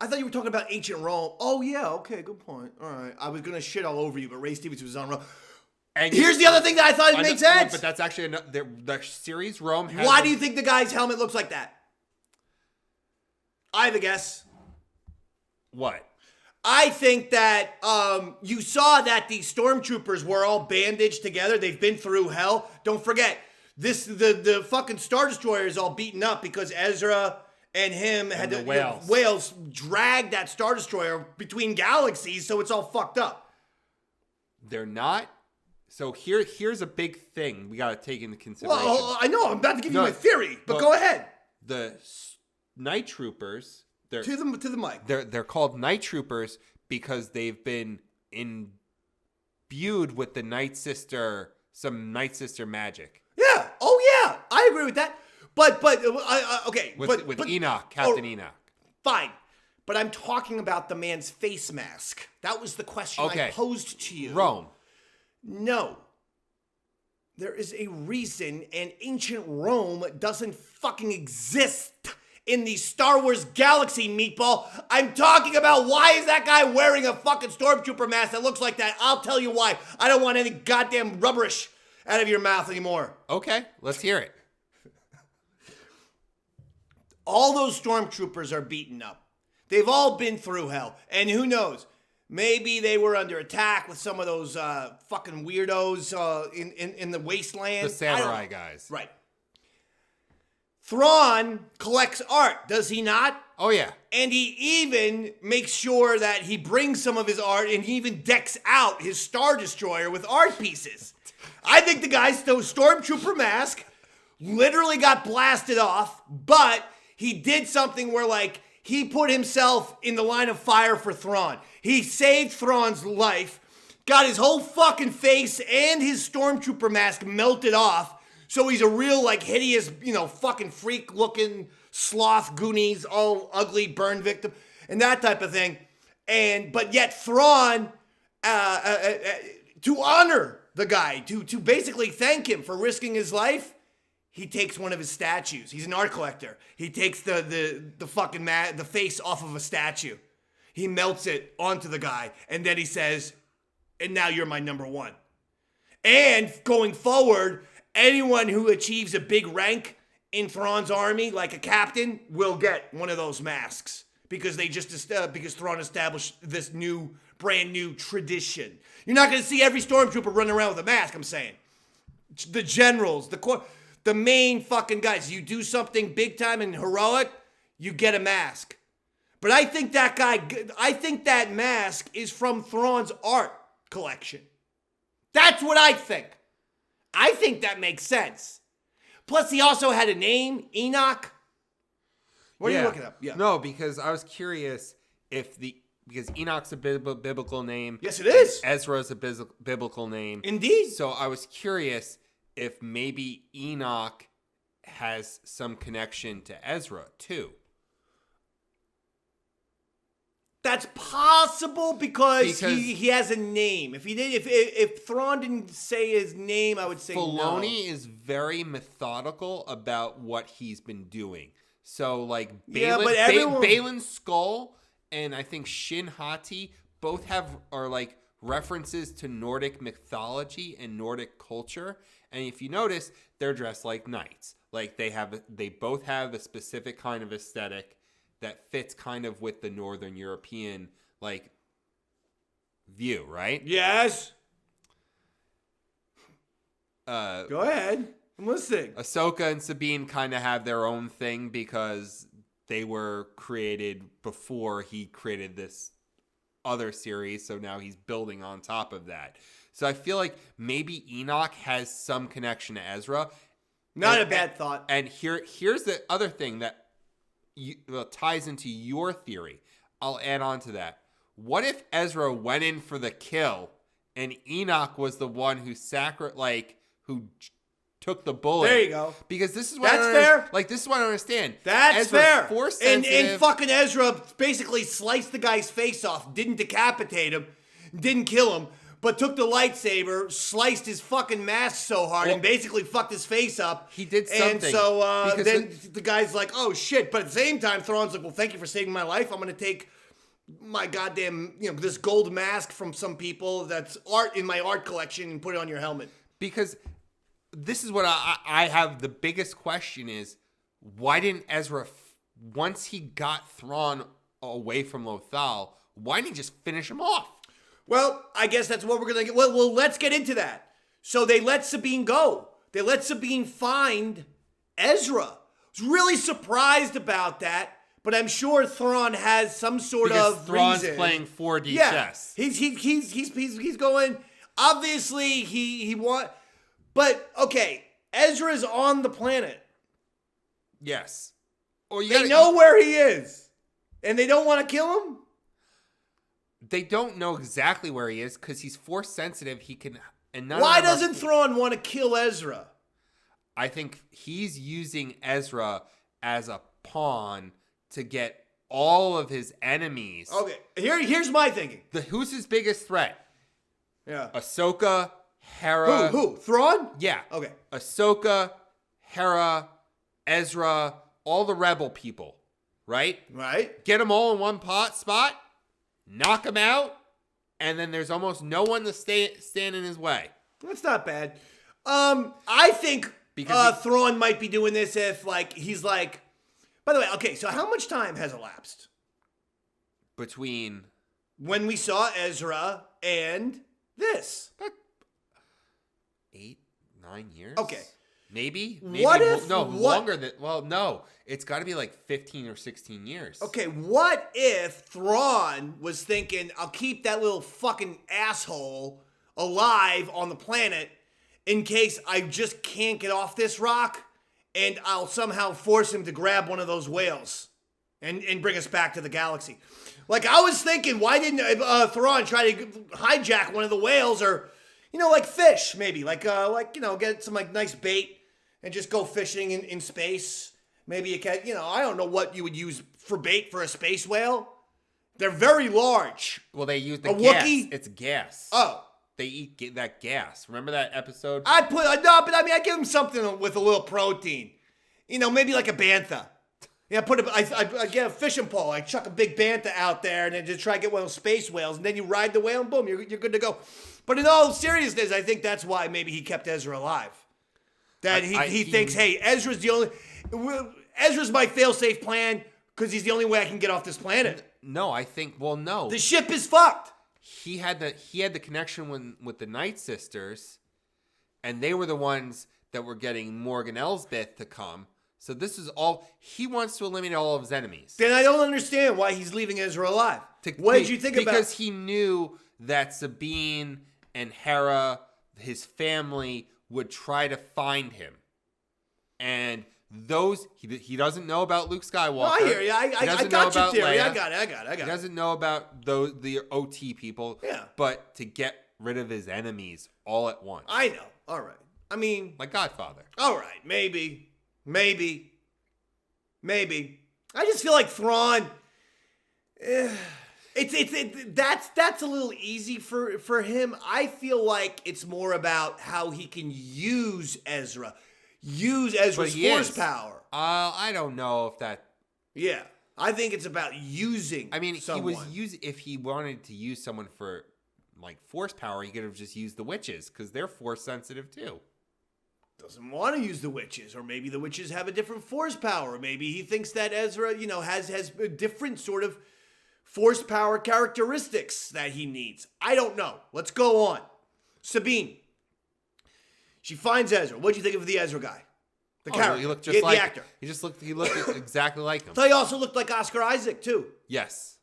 I thought you were talking about ancient Rome. Oh yeah, okay, good point. All right, I was gonna shit all over you, but Ray Stevenson was on Rome. And here's the other thing that I thought made sense. But that's actually the series Rome has. Why do you think the guy's helmet looks like that? I have a guess. What? I think that you saw that these stormtroopers were all bandaged together. They've been through hell. Don't forget, the fucking Star Destroyer is all beaten up because Ezra and him had the whales drag that Star Destroyer between galaxies, so it's all fucked up. They're not. So here's a big thing we got to take into consideration. Well, I know. I'm about to give you my theory, but go ahead. The night troopers... To the mic. They're called night troopers because they've been imbued with some Night Sister magic. Yeah. Oh yeah. I agree with that. But okay. With Enoch, Captain Enoch. Fine. But I'm talking about the man's face mask. That was the question I posed to you. Rome. No. There is a reason an ancient Rome doesn't fucking exist in the Star Wars galaxy, meatball. I'm talking about why is that guy wearing a fucking stormtrooper mask that looks like that? I'll tell you why. I don't want any goddamn rubberish out of your mouth anymore. Okay, let's hear it. All those stormtroopers are beaten up. They've all been through hell. And who knows? Maybe they were under attack with some of those fucking weirdos in the wasteland. The samurai guys. Right. Thrawn collects art, does he not? Oh, yeah. And he even makes sure that he brings some of his art and he even decks out his Star Destroyer with art pieces. I think the guy's stormtrooper mask literally got blasted off, but he did something where, like, he put himself in the line of fire for Thrawn. He saved Thrawn's life, got his whole fucking face and his stormtrooper mask melted off. So he's a real, like, hideous, fucking freak-looking sloth Goonies, all ugly burn victim, and that type of thing. But yet Thrawn, to honor the guy, to basically thank him for risking his life, he takes one of his statues. He's an art collector. He takes the fucking the face off of a statue. He melts it onto the guy, and then he says, "And now you're my number one." And going forward, anyone who achieves a big rank in Thrawn's army, like a captain, will get one of those masks because because Thrawn established this brand new tradition. You're not going to see every stormtrooper running around with a mask. I'm saying the generals, the main fucking guys. You do something big time and heroic, you get a mask. But I think that mask is from Thrawn's art collection. That's what I think. I think that makes sense. Plus, he also had a name, Enoch. What are you looking up? Yeah. No, because I was curious because Enoch's a biblical name. Yes, it is. Ezra's a biblical name. Indeed. So I was curious if maybe Enoch has some connection to Ezra too. That's possible because he has a name. If Thrawn didn't say his name, I would say Filoni is very methodical about what he's been doing. So like Baylon's skull and I think Shin Hati both are like references to Nordic mythology and Nordic culture. And if you notice, they're dressed like knights. Like they both have a specific kind of aesthetic that fits kind of with the Northern European, like, view, right? Yes. Go ahead. I'm listening. Ahsoka and Sabine kind of have their own thing because they were created before he created this other series, so now he's building on top of that. So I feel like maybe Enoch has some connection to Ezra. Not a bad thought. And here's the other thing that ties into your theory. I'll add on to that. What if Ezra went in for the kill and Enoch was the one who who took the bullet? There you go. Because this is what That's fair. Like, this is what I understand. That's Ezra's fair. Force sensitive. And fucking Ezra basically sliced the guy's face off, didn't decapitate him, didn't kill him, but took the lightsaber, sliced his fucking mask so hard, and basically fucked his face up. He did something. And so then the guy's like, oh shit. But at the same time, Thrawn's like, well, thank you for saving my life. I'm going to take my goddamn, this gold mask from some people that's art in my art collection and put it on your helmet. Because this is what I have the biggest question is, why didn't Ezra, once he got Thrawn away from Lothal, why didn't he just finish him off? Well, I guess that's what we're going to get. Well, let's get into that. So they let Sabine go. They let Sabine find Ezra. I was really surprised about that, but I'm sure Thrawn has some sort of Thrawn's reason. playing 4D yeah, chess. He's going. Obviously, he want. But okay, Ezra's on the planet. Yes. They know where he is, and they don't want to kill him. They don't know exactly where he is because he's Force sensitive. He can. And Why doesn't Thrawn want to kill Ezra? I think he's using Ezra as a pawn to get all of his enemies. Okay, here's my thinking. Who's his biggest threat? Yeah. Ahsoka, Hera. Who? Thrawn? Yeah. Okay. Ahsoka, Hera, Ezra, all the rebel people, right? Right. Get them all in one spot, knock them out, and then there's almost no one to stand in his way. That's not bad. I think Because Thrawn might be doing this if, he's like... By the way, okay, so how much time has elapsed? Between... When we saw Ezra and this. 8, 9 years? Okay. Maybe What if... longer than... Well, no. It's got to be 15 or 16 years. Okay, what if Thrawn was thinking, I'll keep that little fucking asshole alive on the planet in case I just can't get off this rock, and I'll somehow force him to grab one of those whales and bring us back to the galaxy. I was thinking, why didn't Thrawn try to hijack one of the whales or, fish, maybe. Get some, nice bait and just go fishing in space. Maybe you can, I don't know what you would use for bait for a space whale. They're very large. Well, they use the gas. Wookiee? It's gas. Oh. They eat that gas. Remember that episode? I give them something with a little protein. Maybe like a bantha. Yeah, I get a fishing pole. I chuck a big bantha out there and then just try to get one of those space whales. And then you ride the whale and boom, you're good to go. But in all seriousness, I think that's why maybe he kept Ezra alive. That he thinks, hey, Ezra's my fail-safe plan because he's the only way I can get off this planet. No, I think, no. The ship is fucked. He had the connection with the Night Sisters, and they were the ones that were getting Morgan Elsbeth to come. So this is all, he wants to eliminate all of his enemies. Then I don't understand why he's leaving Ezra alive. What did you think about? Because he knew that Sabine and Hera, his family, would try to find him. And he doesn't know about Luke Skywalker. No, I hear you. I got your theory. Leia. I got it. He doesn't know about the OT people. Yeah. But to get rid of his enemies all at once. I know. All right. I mean, like Godfather. All right. Maybe. I just feel like Thrawn. That's a little easy for him. I feel like it's more about how he can use Ezra's force power. I don't know if that. Yeah, I think it's about using. I mean, someone. if he wanted to use someone for force power, he could have just used the witches because they're force sensitive too. Doesn't want to use the witches, or maybe the witches have a different force power. Maybe he thinks that Ezra, has a different sort of force power characteristics that he needs. I don't know. Let's go on. Sabine. She finds Ezra. What'd you think of the Ezra guy? The character. He looked just like the actor. He looked exactly like him. I thought he also looked like Oscar Isaac, too. Yes.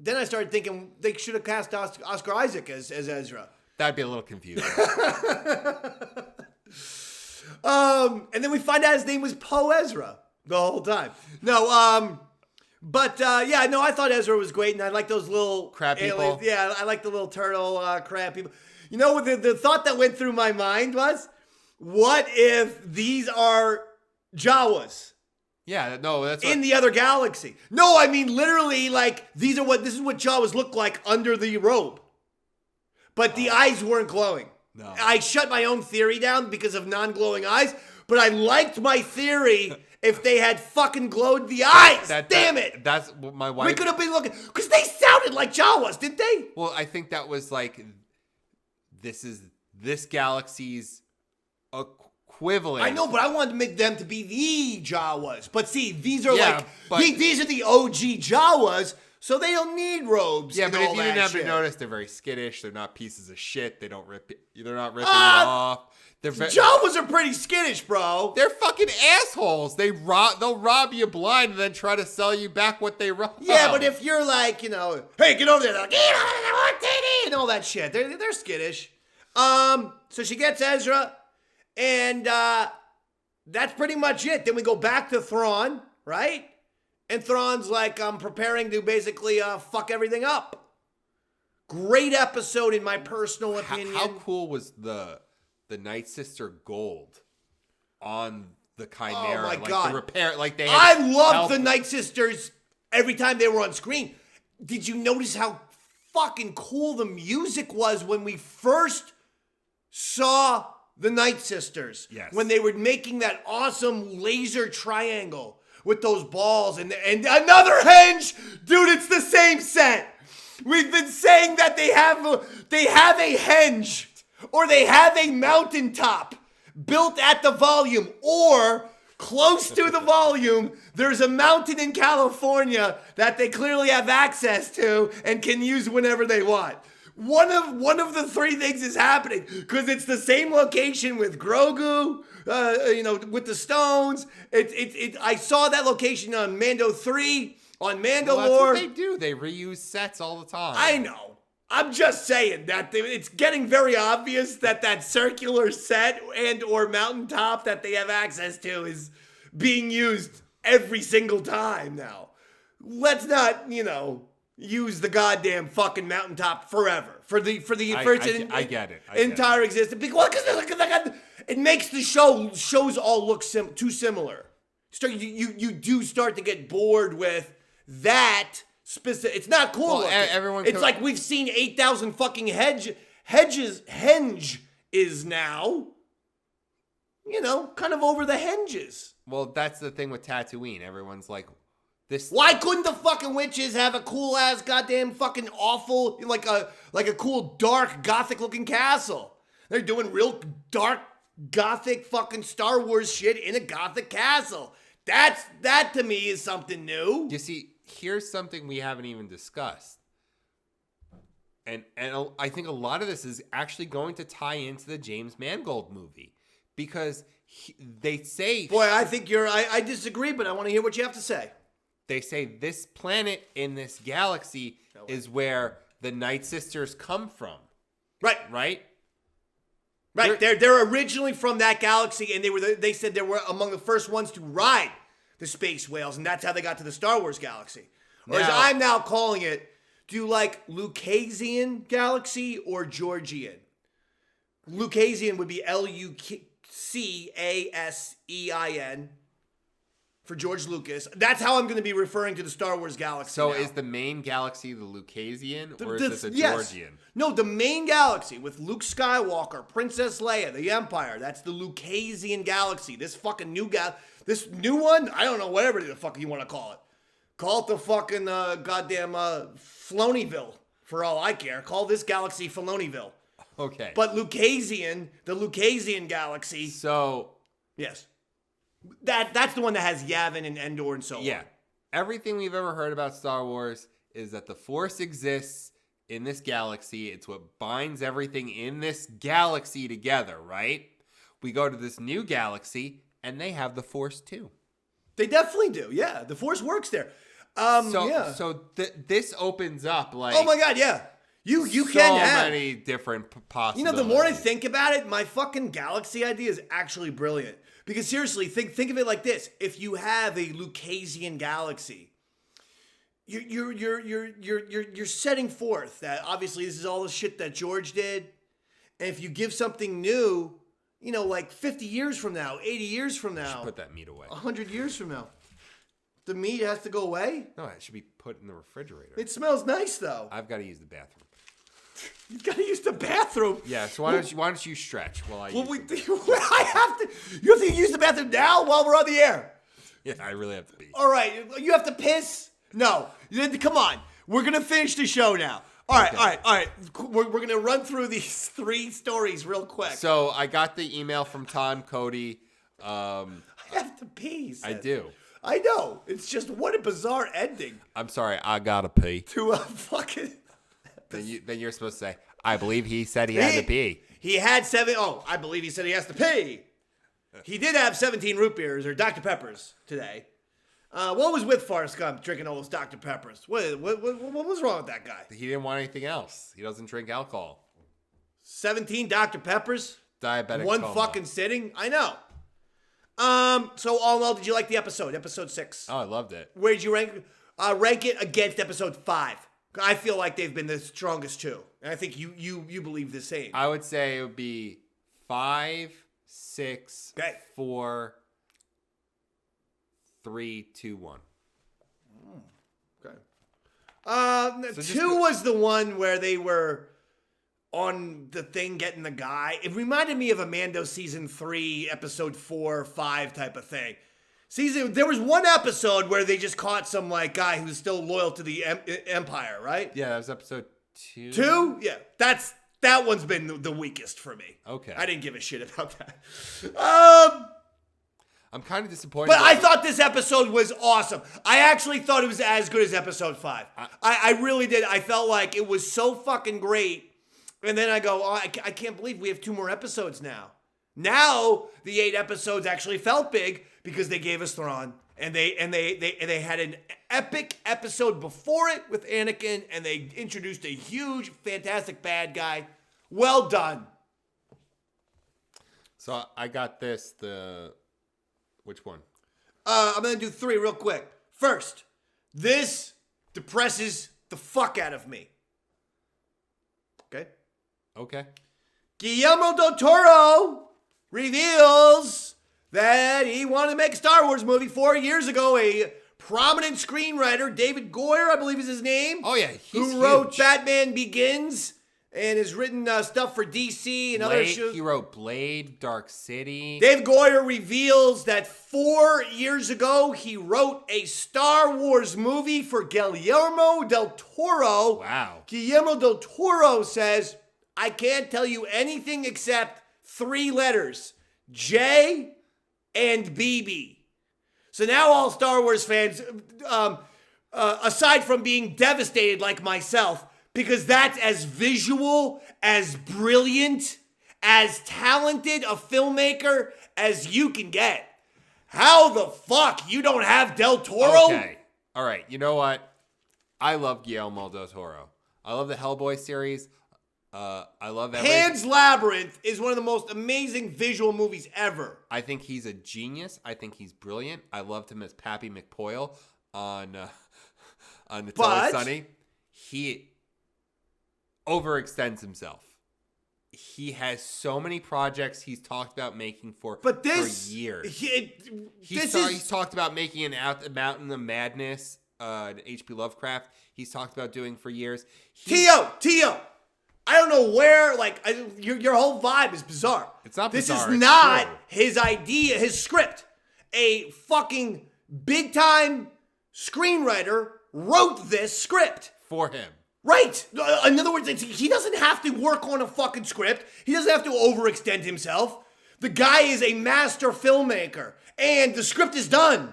Then I started thinking they should have cast Oscar Isaac as Ezra. That'd be a little confusing. And then we find out his name was Poe Ezra the whole time. No, but I thought Ezra was great, and I like those little crab aliens. people. Yeah, I like the little turtle crab people. You know, the thought that went through my mind was, what if these are Jawas? Yeah, no, that's in the other galaxy. No, I mean literally, like this is what Jawas look like under the robe, but the eyes weren't glowing. No, I shut my own theory down because of non-glowing eyes, but I liked my theory if they had fucking glowed the eyes. Damn it! That's what my wife. We could have been looking because they sounded like Jawas, didn't they? Well, I think that was like, this is this galaxy's equivalent. I know, but I wanted to make them to be the Jawas. But see, these are these are the OG Jawas, so they don't need robes. Yeah, but if you didn't have to notice, they're very skittish. They're not pieces of shit. They don't rip. They're not ripping you off. Jawas are pretty skittish, bro. They're fucking assholes. They'll rob you blind and then try to sell you back what they robbed. Yeah, but if you're like, hey, get over there, like, and all that shit, they're skittish. So she gets Ezra. And that's pretty much it. Then we go back to Thrawn, right? And Thrawn's like, I'm preparing to basically fuck everything up. Great episode in my personal opinion. How cool was the Night Sister gold on the Chimera? Oh my God. The repair, like they. I loved the Night Sisters every time they were on screen. Did you notice how fucking cool the music was when we first saw the Night Sisters? Yes. When they were making that awesome laser triangle with those balls and another henge. Dude, it's the same set. We've been saying that they have a henge or they have a mountaintop built at the volume or close to the volume. There's a mountain in California that they clearly have access to and can use whenever they want. One of the three things is happening because it's the same location with Grogu, with the stones. I saw that location on Mando 3, on Mandalore. Well, that's what they do. They reuse sets all the time. I know. I'm just saying that it's getting very obvious that circular set and or mountaintop that they have access to is being used every single time now. Let's not, use the goddamn fucking mountaintop forever for the I get it. entire existence because it makes the shows all look too similar. You do start to get bored with that specific. It's not cool. Well, it's like we've seen 8,000 fucking henge is now. Kind of over the henges. Well, that's the thing with Tatooine. Everyone's like, this. Why couldn't the fucking witches have a cool ass goddamn fucking awful like a cool dark gothic looking castle? They're doing real dark gothic fucking Star Wars shit in a gothic castle. That to me is something new. You see, here's something we haven't even discussed. And I think a lot of this is actually going to tie into the James Mangold movie because they say, boy, I think I disagree, but I want to hear what you have to say. They say this planet in this galaxy is where the Night Sisters come from. Right. Right? Right. They're originally from that galaxy, and they said they were among the first ones to ride the space whales, and that's how they got to the Star Wars galaxy. Or as I'm now calling it, do you like Lucasian galaxy or Georgian? Lucasian would be Lucaseian. For George Lucas. That's how I'm going to be referring to the Star Wars galaxy. So now. Is the main galaxy the Lucasian or is it the Georgian? No, the main galaxy with Luke Skywalker, Princess Leia, the Empire. That's the Lucasian galaxy. This fucking this new one, I don't know, whatever the fuck you want to call it. Call it the fucking goddamn Filoniville for all I care. Call this galaxy Filoniville. Okay. But the Lucasian galaxy. So. Yes. That's the one that has Yavin and Endor and so on. Yeah. Everything we've ever heard about Star Wars is that the Force exists in this galaxy. It's what binds everything in this galaxy together, right? We go to this new galaxy, and they have the Force too. They definitely do. Yeah, the Force works there. So this opens up like. Oh my God! Yeah, you so can have many different possibilities. You know, the more I think about it, my fucking galaxy idea is actually brilliant. Because seriously, think of it like this: if you have a Lucasian galaxy, you're setting forth that obviously this is all the shit that George did, and if you give something new, you know, like 50 years from now, 80 years from now, put that meat away. 100 years from now, the meat has to go away. No, it should be put in the refrigerator. It smells nice though. I've got to use the bathroom. You gotta use the bathroom. Yeah, so why don't you stretch while I use You have to use the bathroom now while we're on the air. Yeah, I really have to pee. All right, you have to piss? No. Come on. We're going to finish the show now. All right. We're going to run through these 3 stories real quick. So I got the email from Tom Cody. I have to pee. I do. I know. It's just what a bizarre ending. I'm sorry, I gotta pee. To a fucking... Then you're supposed to say, I believe he said he had to pee. He had 7... Oh, I believe he said he has to pee. He did have 17 root beers or Dr. Peppers today. What was with Forrest Gump drinking all those Dr. Peppers? What was wrong with that guy? He didn't want anything else. He doesn't drink alcohol. 17 Dr. Peppers? Diabetic One coma. fucking sitting? I know. So all in all, did you like the episode? Episode 6. Oh, I loved it. Where did you rank it against episode 5? I feel like they've been the strongest too. And I think you believe the same. I would say it would be 5, 6, Okay. 4, 3, 2, 1. Okay. 2 was the one where they were on the thing getting the guy. It reminded me of a Mando season 3, episode 4 or 5 type of thing. There was one episode where they just caught some like guy who's still loyal to the Empire, right? Yeah, that was episode 2. 2? Yeah, that one's been the weakest for me. Okay. I didn't give a shit about that. I'm kind of disappointed. But I thought this episode was awesome. I actually thought it was as good as episode 5. I really did. I felt like it was so fucking great. And then I go, oh, I can't believe we have 2 more episodes now. Now the 8 episodes actually felt big because they gave us Thrawn, and they had an epic episode before it with Anakin, and they introduced a huge, fantastic bad guy. Well done. So I got this. Which one? I'm gonna do 3 real quick. First, this depresses the fuck out of me. Okay. Guillermo del Toro reveals that he wanted to make a Star Wars movie 4 years ago. A prominent screenwriter, David Goyer, I believe is his name. Oh, yeah. Who wrote Batman Begins and has written stuff for DC and other shows. He wrote Blade, Dark City. Dave Goyer reveals that 4 years ago, he wrote a Star Wars movie for Guillermo del Toro. Wow. Guillermo del Toro says, I can't tell you anything except 3 letters, J and BB. So now all Star Wars fans, aside from being devastated like myself, because that's as visual, as brilliant, as talented a filmmaker as you can get. How the fuck you don't have Del Toro? Okay. All right. You know what? I love Guillermo del Toro. I love the Hellboy series. I love Pan's Labyrinth is one of the most amazing visual movies ever. I think he's a genius. I think he's brilliant. I loved him as Pappy McPoyle on It's Always Sunny. He overextends himself. He has so many projects he's talked about making for years. He's talked about making an Mountain of Madness, H.P. Lovecraft. He's talked about doing for years. Tio. I don't know where, your whole vibe is bizarre. It's not bizarre. This is not his idea, his script. A fucking big-time screenwriter wrote this script. For him. Right. In other words, he doesn't have to work on a fucking script. He doesn't have to overextend himself. The guy is a master filmmaker, and the script is done.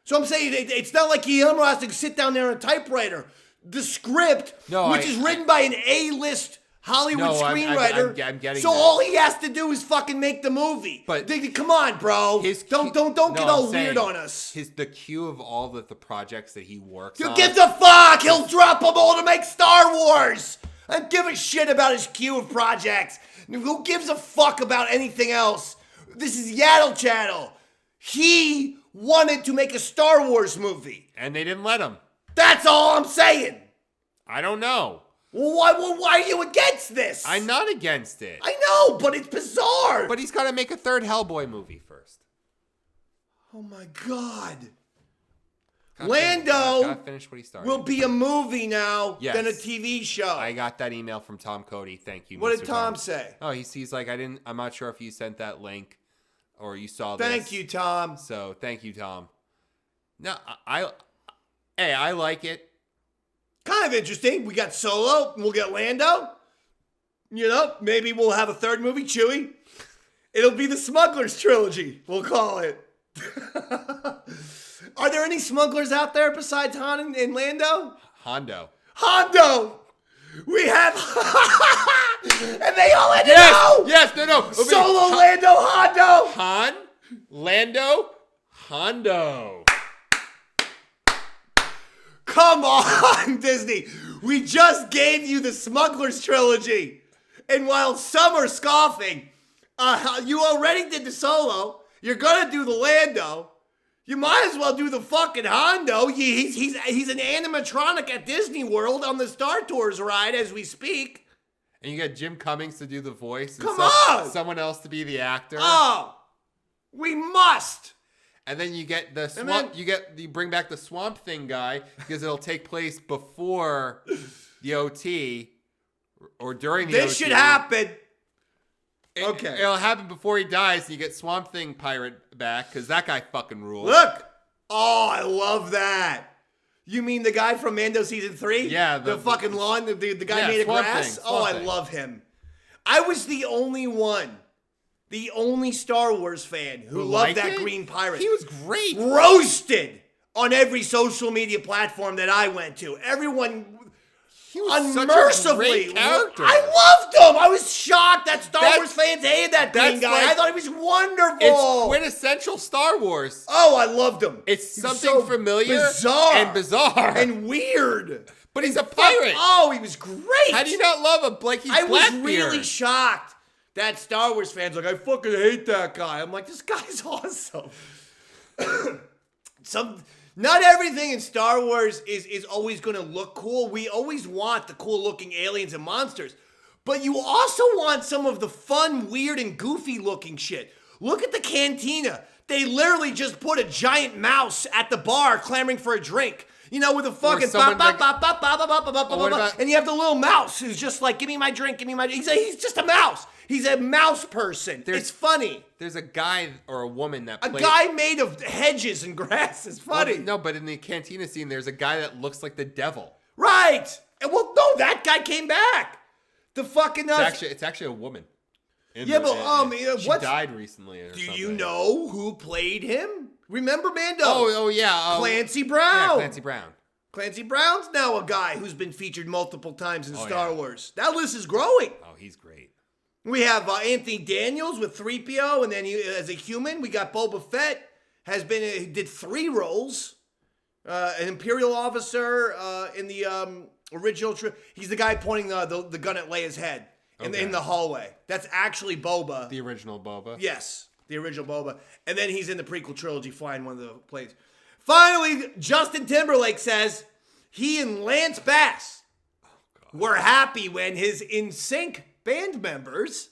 So I'm saying it's not like Guillermo has to sit down there on a typewriter. The script, which is written by an A-list Hollywood screenwriter. I'm getting so that. all he has to do is fucking make the movie. But come on, bro. Don't get all weird on us. The queue of all the projects that he works Who on. gives a fuck? He'll drop them all to make Star Wars. I don't give a shit about his queue of projects. Who gives a fuck about anything else? This is Yaddle Chattle. He wanted to make a Star Wars movie. And they didn't let him. That's all I'm saying. I don't know. Why are you against this? I'm not against it. I know, but it's bizarre. But he's got to make a third Hellboy movie first. Oh my God. Gotta finish what he started. Will be a movie now Yes. than a TV show. I got that email from Tom Cody. Thank you. What Mr. did Tom say? Oh, he's like, I'm not sure if you sent that link or you saw this. Thank you, Tom. So thank you, Tom. No, I like it. Kind of interesting. We got Solo. We'll get Lando. You know, maybe we'll have a third movie, Chewie. It'll be the Smugglers trilogy, we'll call it. Are there any smugglers out there besides Han and Lando? Hondo. We have... and they all had to know! Yes, no. Solo, Lando, Hondo! Han, Lando, Hondo. Come on, Disney. We just gave you the Smugglers trilogy. And while some are scoffing, you already did the Solo. You're going to do the Lando. You might as well do the fucking Hondo. He's an animatronic at Disney World on the Star Tours ride as we speak. And you got Jim Cummings to do the voice. And Come on. Someone else to be the actor. Oh, we must. And then you get the swamp. You bring back the Swamp Thing guy because it'll take place before the OT or during the OT. This should happen. Okay. It'll happen before he dies. And you get Swamp Thing pirate back because that guy fucking rules. Look. Oh, I love that. You mean the guy from Mando season 3? Yeah. The fucking lawn. The guy made of grass. I love him. I was the only one. The only Star Wars fan who loved that green pirate. He was great. Roasted on every social media platform that I went to. Everyone he was unmercifully. Such a great character. I loved him. I was shocked that Star Wars fans hated that green guy. I thought he was wonderful. It's quintessential Star Wars. Oh, I loved him. It's something familiar bizarre and weird. But he's a pirate. Oh, he was great. How do you not love him? Like he's I was Blackbeard. really shocked. That Star Wars fans like, I fucking hate that guy. I'm like, this guy's awesome. Not everything in Star Wars is always going to look cool. We always want the cool looking aliens and monsters. But you also want some of the fun, weird, and goofy looking shit. Look at the cantina. They literally just put a giant mouse at the bar clamoring for a drink. You know, with a fucking and you have the little mouse who's just like, give me my drink, give me my... He's just a mouse. He's a mouse person. It's funny. There's a guy or a woman that plays... A guy made of hedges and grass is funny. Well, no, but in the cantina scene, there's a guy that looks like the devil. Right. And well, no, that guy came back. The fucking... It's actually a woman. She died recently or Do something. you know who played him? Remember Mando? Oh yeah. Clancy Brown. Yeah, Clancy Brown. Clancy Brown's now a guy who's been featured multiple times in Star Wars. That list is growing. Oh, he's great. We have Anthony Daniels with 3PO, and then as a human, we got Boba Fett. He did 3 roles. An Imperial officer in the original. He's the guy pointing the gun at Leia's head in the hallway. That's actually Boba. The original Boba. Yes. The original Boba. And then he's in the prequel trilogy flying one of the planes. Finally, Justin Timberlake says he and Lance Bass were happy when his NSYNC band members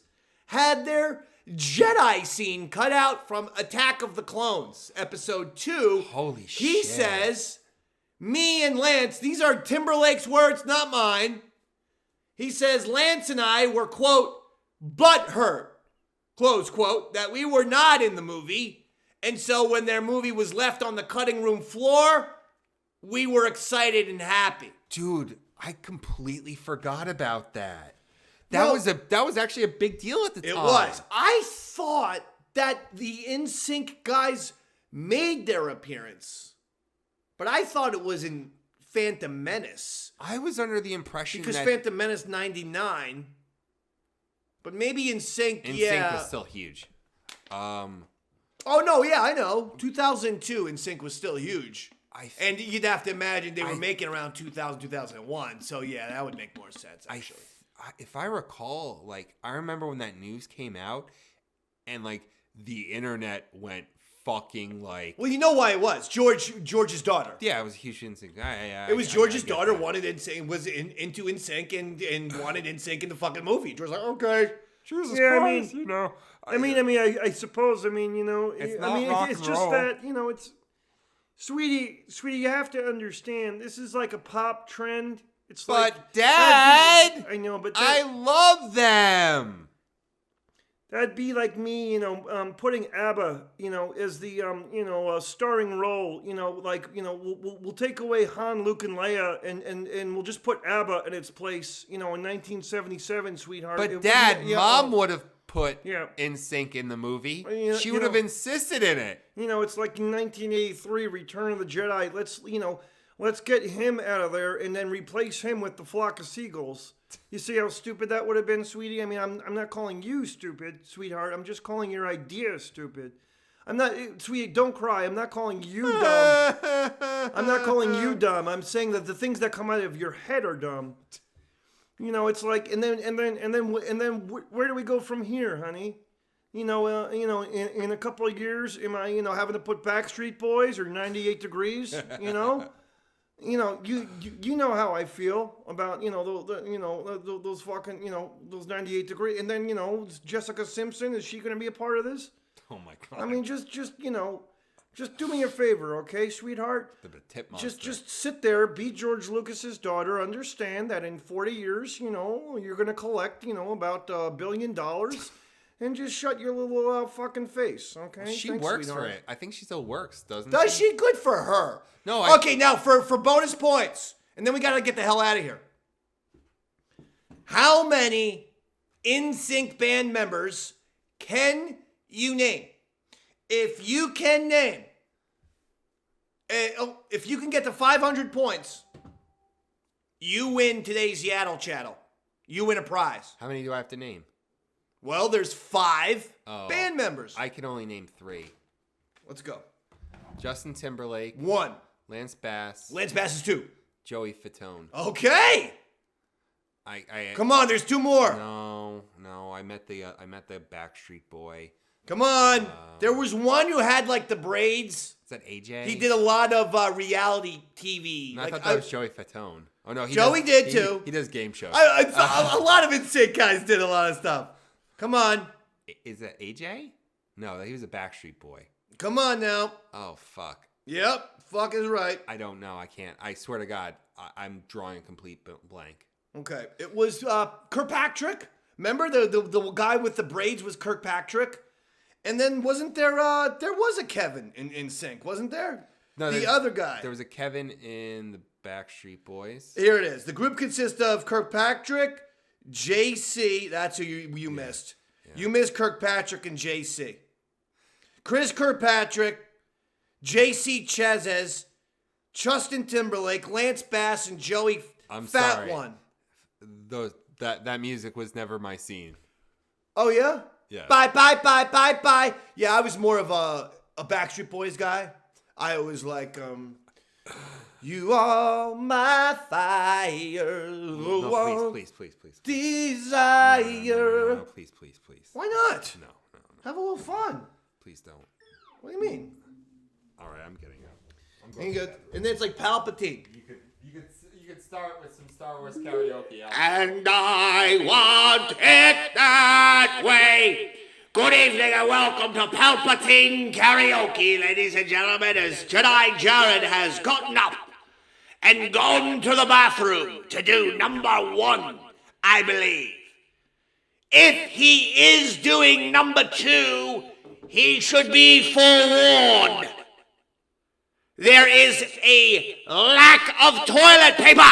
had their Jedi scene cut out from Attack of the Clones, episode 2. Holy shit. He says, me and Lance, these are Timberlake's words, not mine. He says, Lance and I were, quote, butthurt, close quote, that we were not in the movie. And so when their movie was left on the cutting room floor, we were excited and happy. Dude, I completely forgot about that. That was actually a big deal at the time. It was. I thought that the NSYNC guys made their appearance, but I thought it was in Phantom Menace. I was under the impression because Phantom Menace 99. But maybe In Sync, In yeah. Sync was still huge. Oh, no, yeah, I know. 2002 In Sync was still huge. And you'd have to imagine they were making around 2000, 2001. So, yeah, that would make more sense, actually. If I recall, like, I remember when that news came out and, like, the internet went fucking, like... Well, you know why it was. George's daughter. Yeah, it was a huge In Sync. It was George's daughter wanted In Sync, was into In Sync and wanted In Sync in the fucking movie. George was like, okay. Jesus Yeah, Christ, you know. I suppose, you know, It's not rock it's and just roll. that, you know, it's, sweetie, you have to understand, this is like a pop trend. It's But like, Dad, I know, but I love them. that'd be like me, you know, putting ABBA, you know, as the, starring role, you know, like, you know, we'll take away Han, Luke, and Leia, and we'll just put ABBA in its place, you know, in 1977, sweetheart. But Dad, Mom would have put Yeah. In Sync in the movie. You She would have insisted in it. You know, it's like in 1983, Return of the Jedi. Let's get him out of there and then replace him with the flock of seagulls. You see how stupid that would have been, sweetie? I mean, I'm not calling you stupid, sweetheart. I'm just calling your idea stupid. I'm not, sweetie, don't cry. I'm not calling you dumb. I'm not calling you dumb. I'm saying that the things that come out of your head are dumb. You know, it's like, and then, where do we go from here, honey? In a couple of years, am I, having to put Backstreet Boys or 98 Degrees? You know, you know how I feel about those fucking those 98 Degrees, and then Jessica Simpson, is she going to be a part of this? Oh my God. I mean, just do me a favor, okay, sweetheart? The tip monster. Just sit there, be George Lucas's daughter. Understand that in 40 years, you're gonna collect, about $1 billion, and just shut your little fucking face, okay? Well, she Thanks, works sweetheart. for it. I think she still works, doesn't Does she? she? Good for her. No, Okay, now for bonus points, and then we gotta get the hell out of here. How many In Sync band members can you name? If you can name, if you can get to 500 points, you win today's Yaddle Chattle. You win a prize. How many do I have to name? Well, there's 5 band members. I can only name 3. Let's go. Justin Timberlake. 1. Lance Bass. Lance Bass is 2. Joey Fatone. Okay. I Come on, there's 2 more. No. I met the Backstreet Boy. Come on. There was one who had like the braids. Is that AJ? He did a lot of reality TV. No, like, I thought that was Joey Fatone. Oh no, Joey did too. He does game shows. A lot of In Sync guys did a lot of stuff. Come on. Is that AJ? No, he was a Backstreet Boy. Come on now. Oh fuck. Yep. Fuck is right. I don't know. I can't. I swear to God, I'm drawing a complete blank. Okay. It was Kirkpatrick. Remember the guy with the braids was Kirkpatrick? And then wasn't there was a Kevin in Sync, wasn't there? No, the other guy. There was a Kevin in the Backstreet Boys. Here it is. The group consists of Kirkpatrick, JC. That's who you missed. Yeah. You missed Kirkpatrick and JC. Chris Kirkpatrick, JC Chezes, Justin Timberlake, Lance Bass, and Joey I'm Fat sorry. One. That music was never my scene. Oh yeah? Yeah. Bye. Yeah, I was more of a Backstreet Boys guy. I was like, you are my fire. No, please. Desire. No, please. Why not? No. Have a little fun. Please don't. What do you mean? All right, I'm getting up. And then it's like Palpatine. You could start with some Star Wars karaoke. And I want it that way. Good evening and welcome to Palpatine Karaoke, ladies and gentlemen, as Jedi Jared has gotten up and gone to the bathroom to do number 1, I believe. If he is doing number 2, he should be forewarned. There is a lack of toilet paper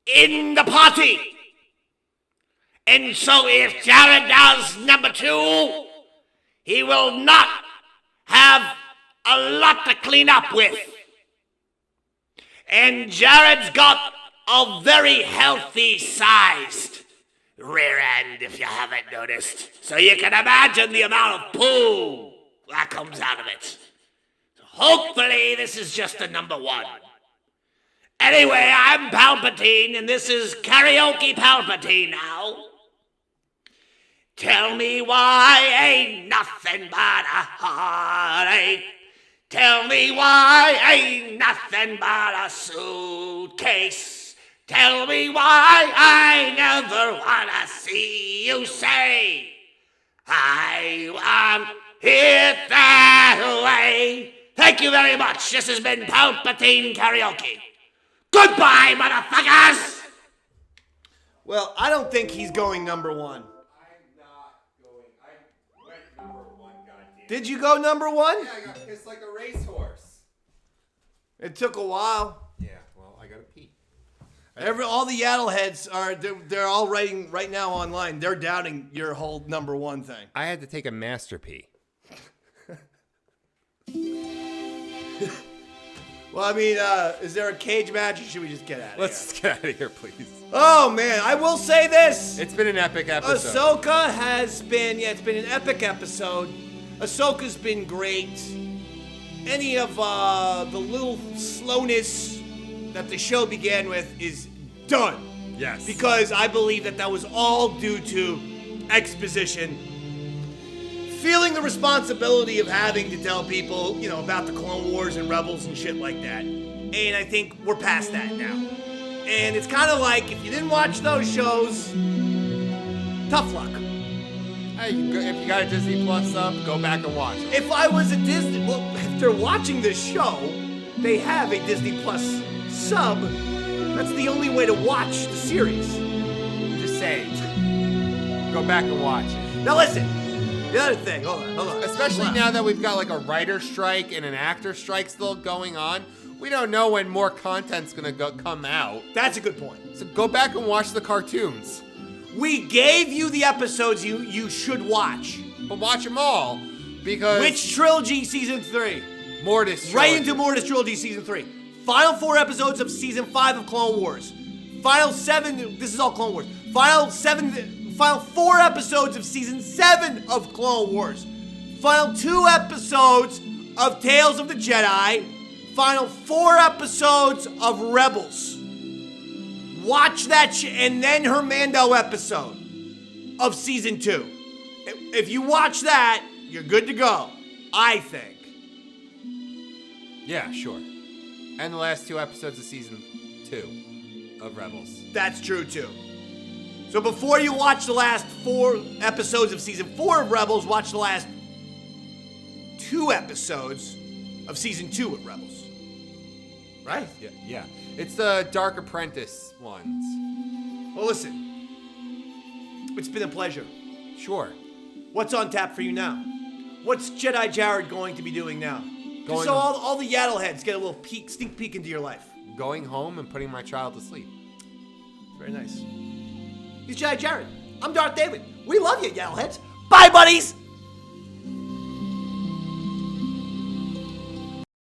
in the party. And so if Jared does number 2, he will not have a lot to clean up with. And Jared's got a very healthy sized, rear end, if you haven't noticed. So you can imagine the amount of poo that comes out of it. So hopefully this is just a number one. Anyway, I'm Palpatine, and this is Karaoke Palpatine now. Tell me why ain't nothing but a heartache. Tell me why ain't nothing but a suitcase. Tell me why I never wanna see you say, I want it that way. Thank you very much. This has been Palpatine Karaoke. Goodbye, motherfuckers! Well, I don't think he's going number one. I'm not going. I went number one, goddamn. Did you go number one? Yeah, I got pissed like a racehorse. It took a while. Yeah, well, I gotta pee. All the Yaddle heads they're all writing right now online. They're doubting your whole number one thing. I had to take a master pee. Well, I mean, is there a cage match or should we just get out of here? Let's get out of here, please. Oh, man, I will say this. It's been an epic episode. Ahsoka has been, it's been an epic episode. Ahsoka's been great. Any of the little slowness that the show began with is done. Yes. Because I believe that was all due to exposition. Feeling the responsibility of having to tell people, about the Clone Wars and Rebels and shit like that. And I think we're past that now. And it's kind of like, if you didn't watch those shows, tough luck. Hey, if you got a Disney Plus sub, go back and watch it. If I was a Disney, if they're watching this show, they have a Disney Plus sub. That's the only way to watch the series. Just saying. Go back and watch it. Now listen. The other thing, hold on. Especially now that we've got like a writer strike and an actor strike still going on, we don't know when more content's gonna come out. That's a good point. So go back and watch the cartoons. We gave you the episodes you should watch. But watch them all, because... Which trilogy, season 3? Mortis trilogy. Right into Mortis trilogy, season 3. Final 4 episodes of season 5 of Clone Wars. Final 7, this is all Clone Wars. Final 4 episodes of season 7 of Clone Wars. Final 2 episodes of Tales of the Jedi. Final 4 episodes of Rebels. Watch that and then her Mando episode of season 2. If you watch that, you're good to go, I think. Yeah, sure. And the last 2 episodes of season 2 of Rebels. That's true too. So before you watch the last 4 episodes of season 4 of Rebels, watch the last 2 episodes of season 2 of Rebels. Right? Yeah. It's the Dark Apprentice ones. Well, listen. It's been a pleasure. Sure. What's on tap for you now? What's Jedi Jared going to be doing now? Just so all the Yaddle heads get a little sneak peek into your life. Going home and putting my child to sleep. Very nice. He's Jedi Jared. I'm Darth David. We love you, Yaddle heads. Bye, buddies!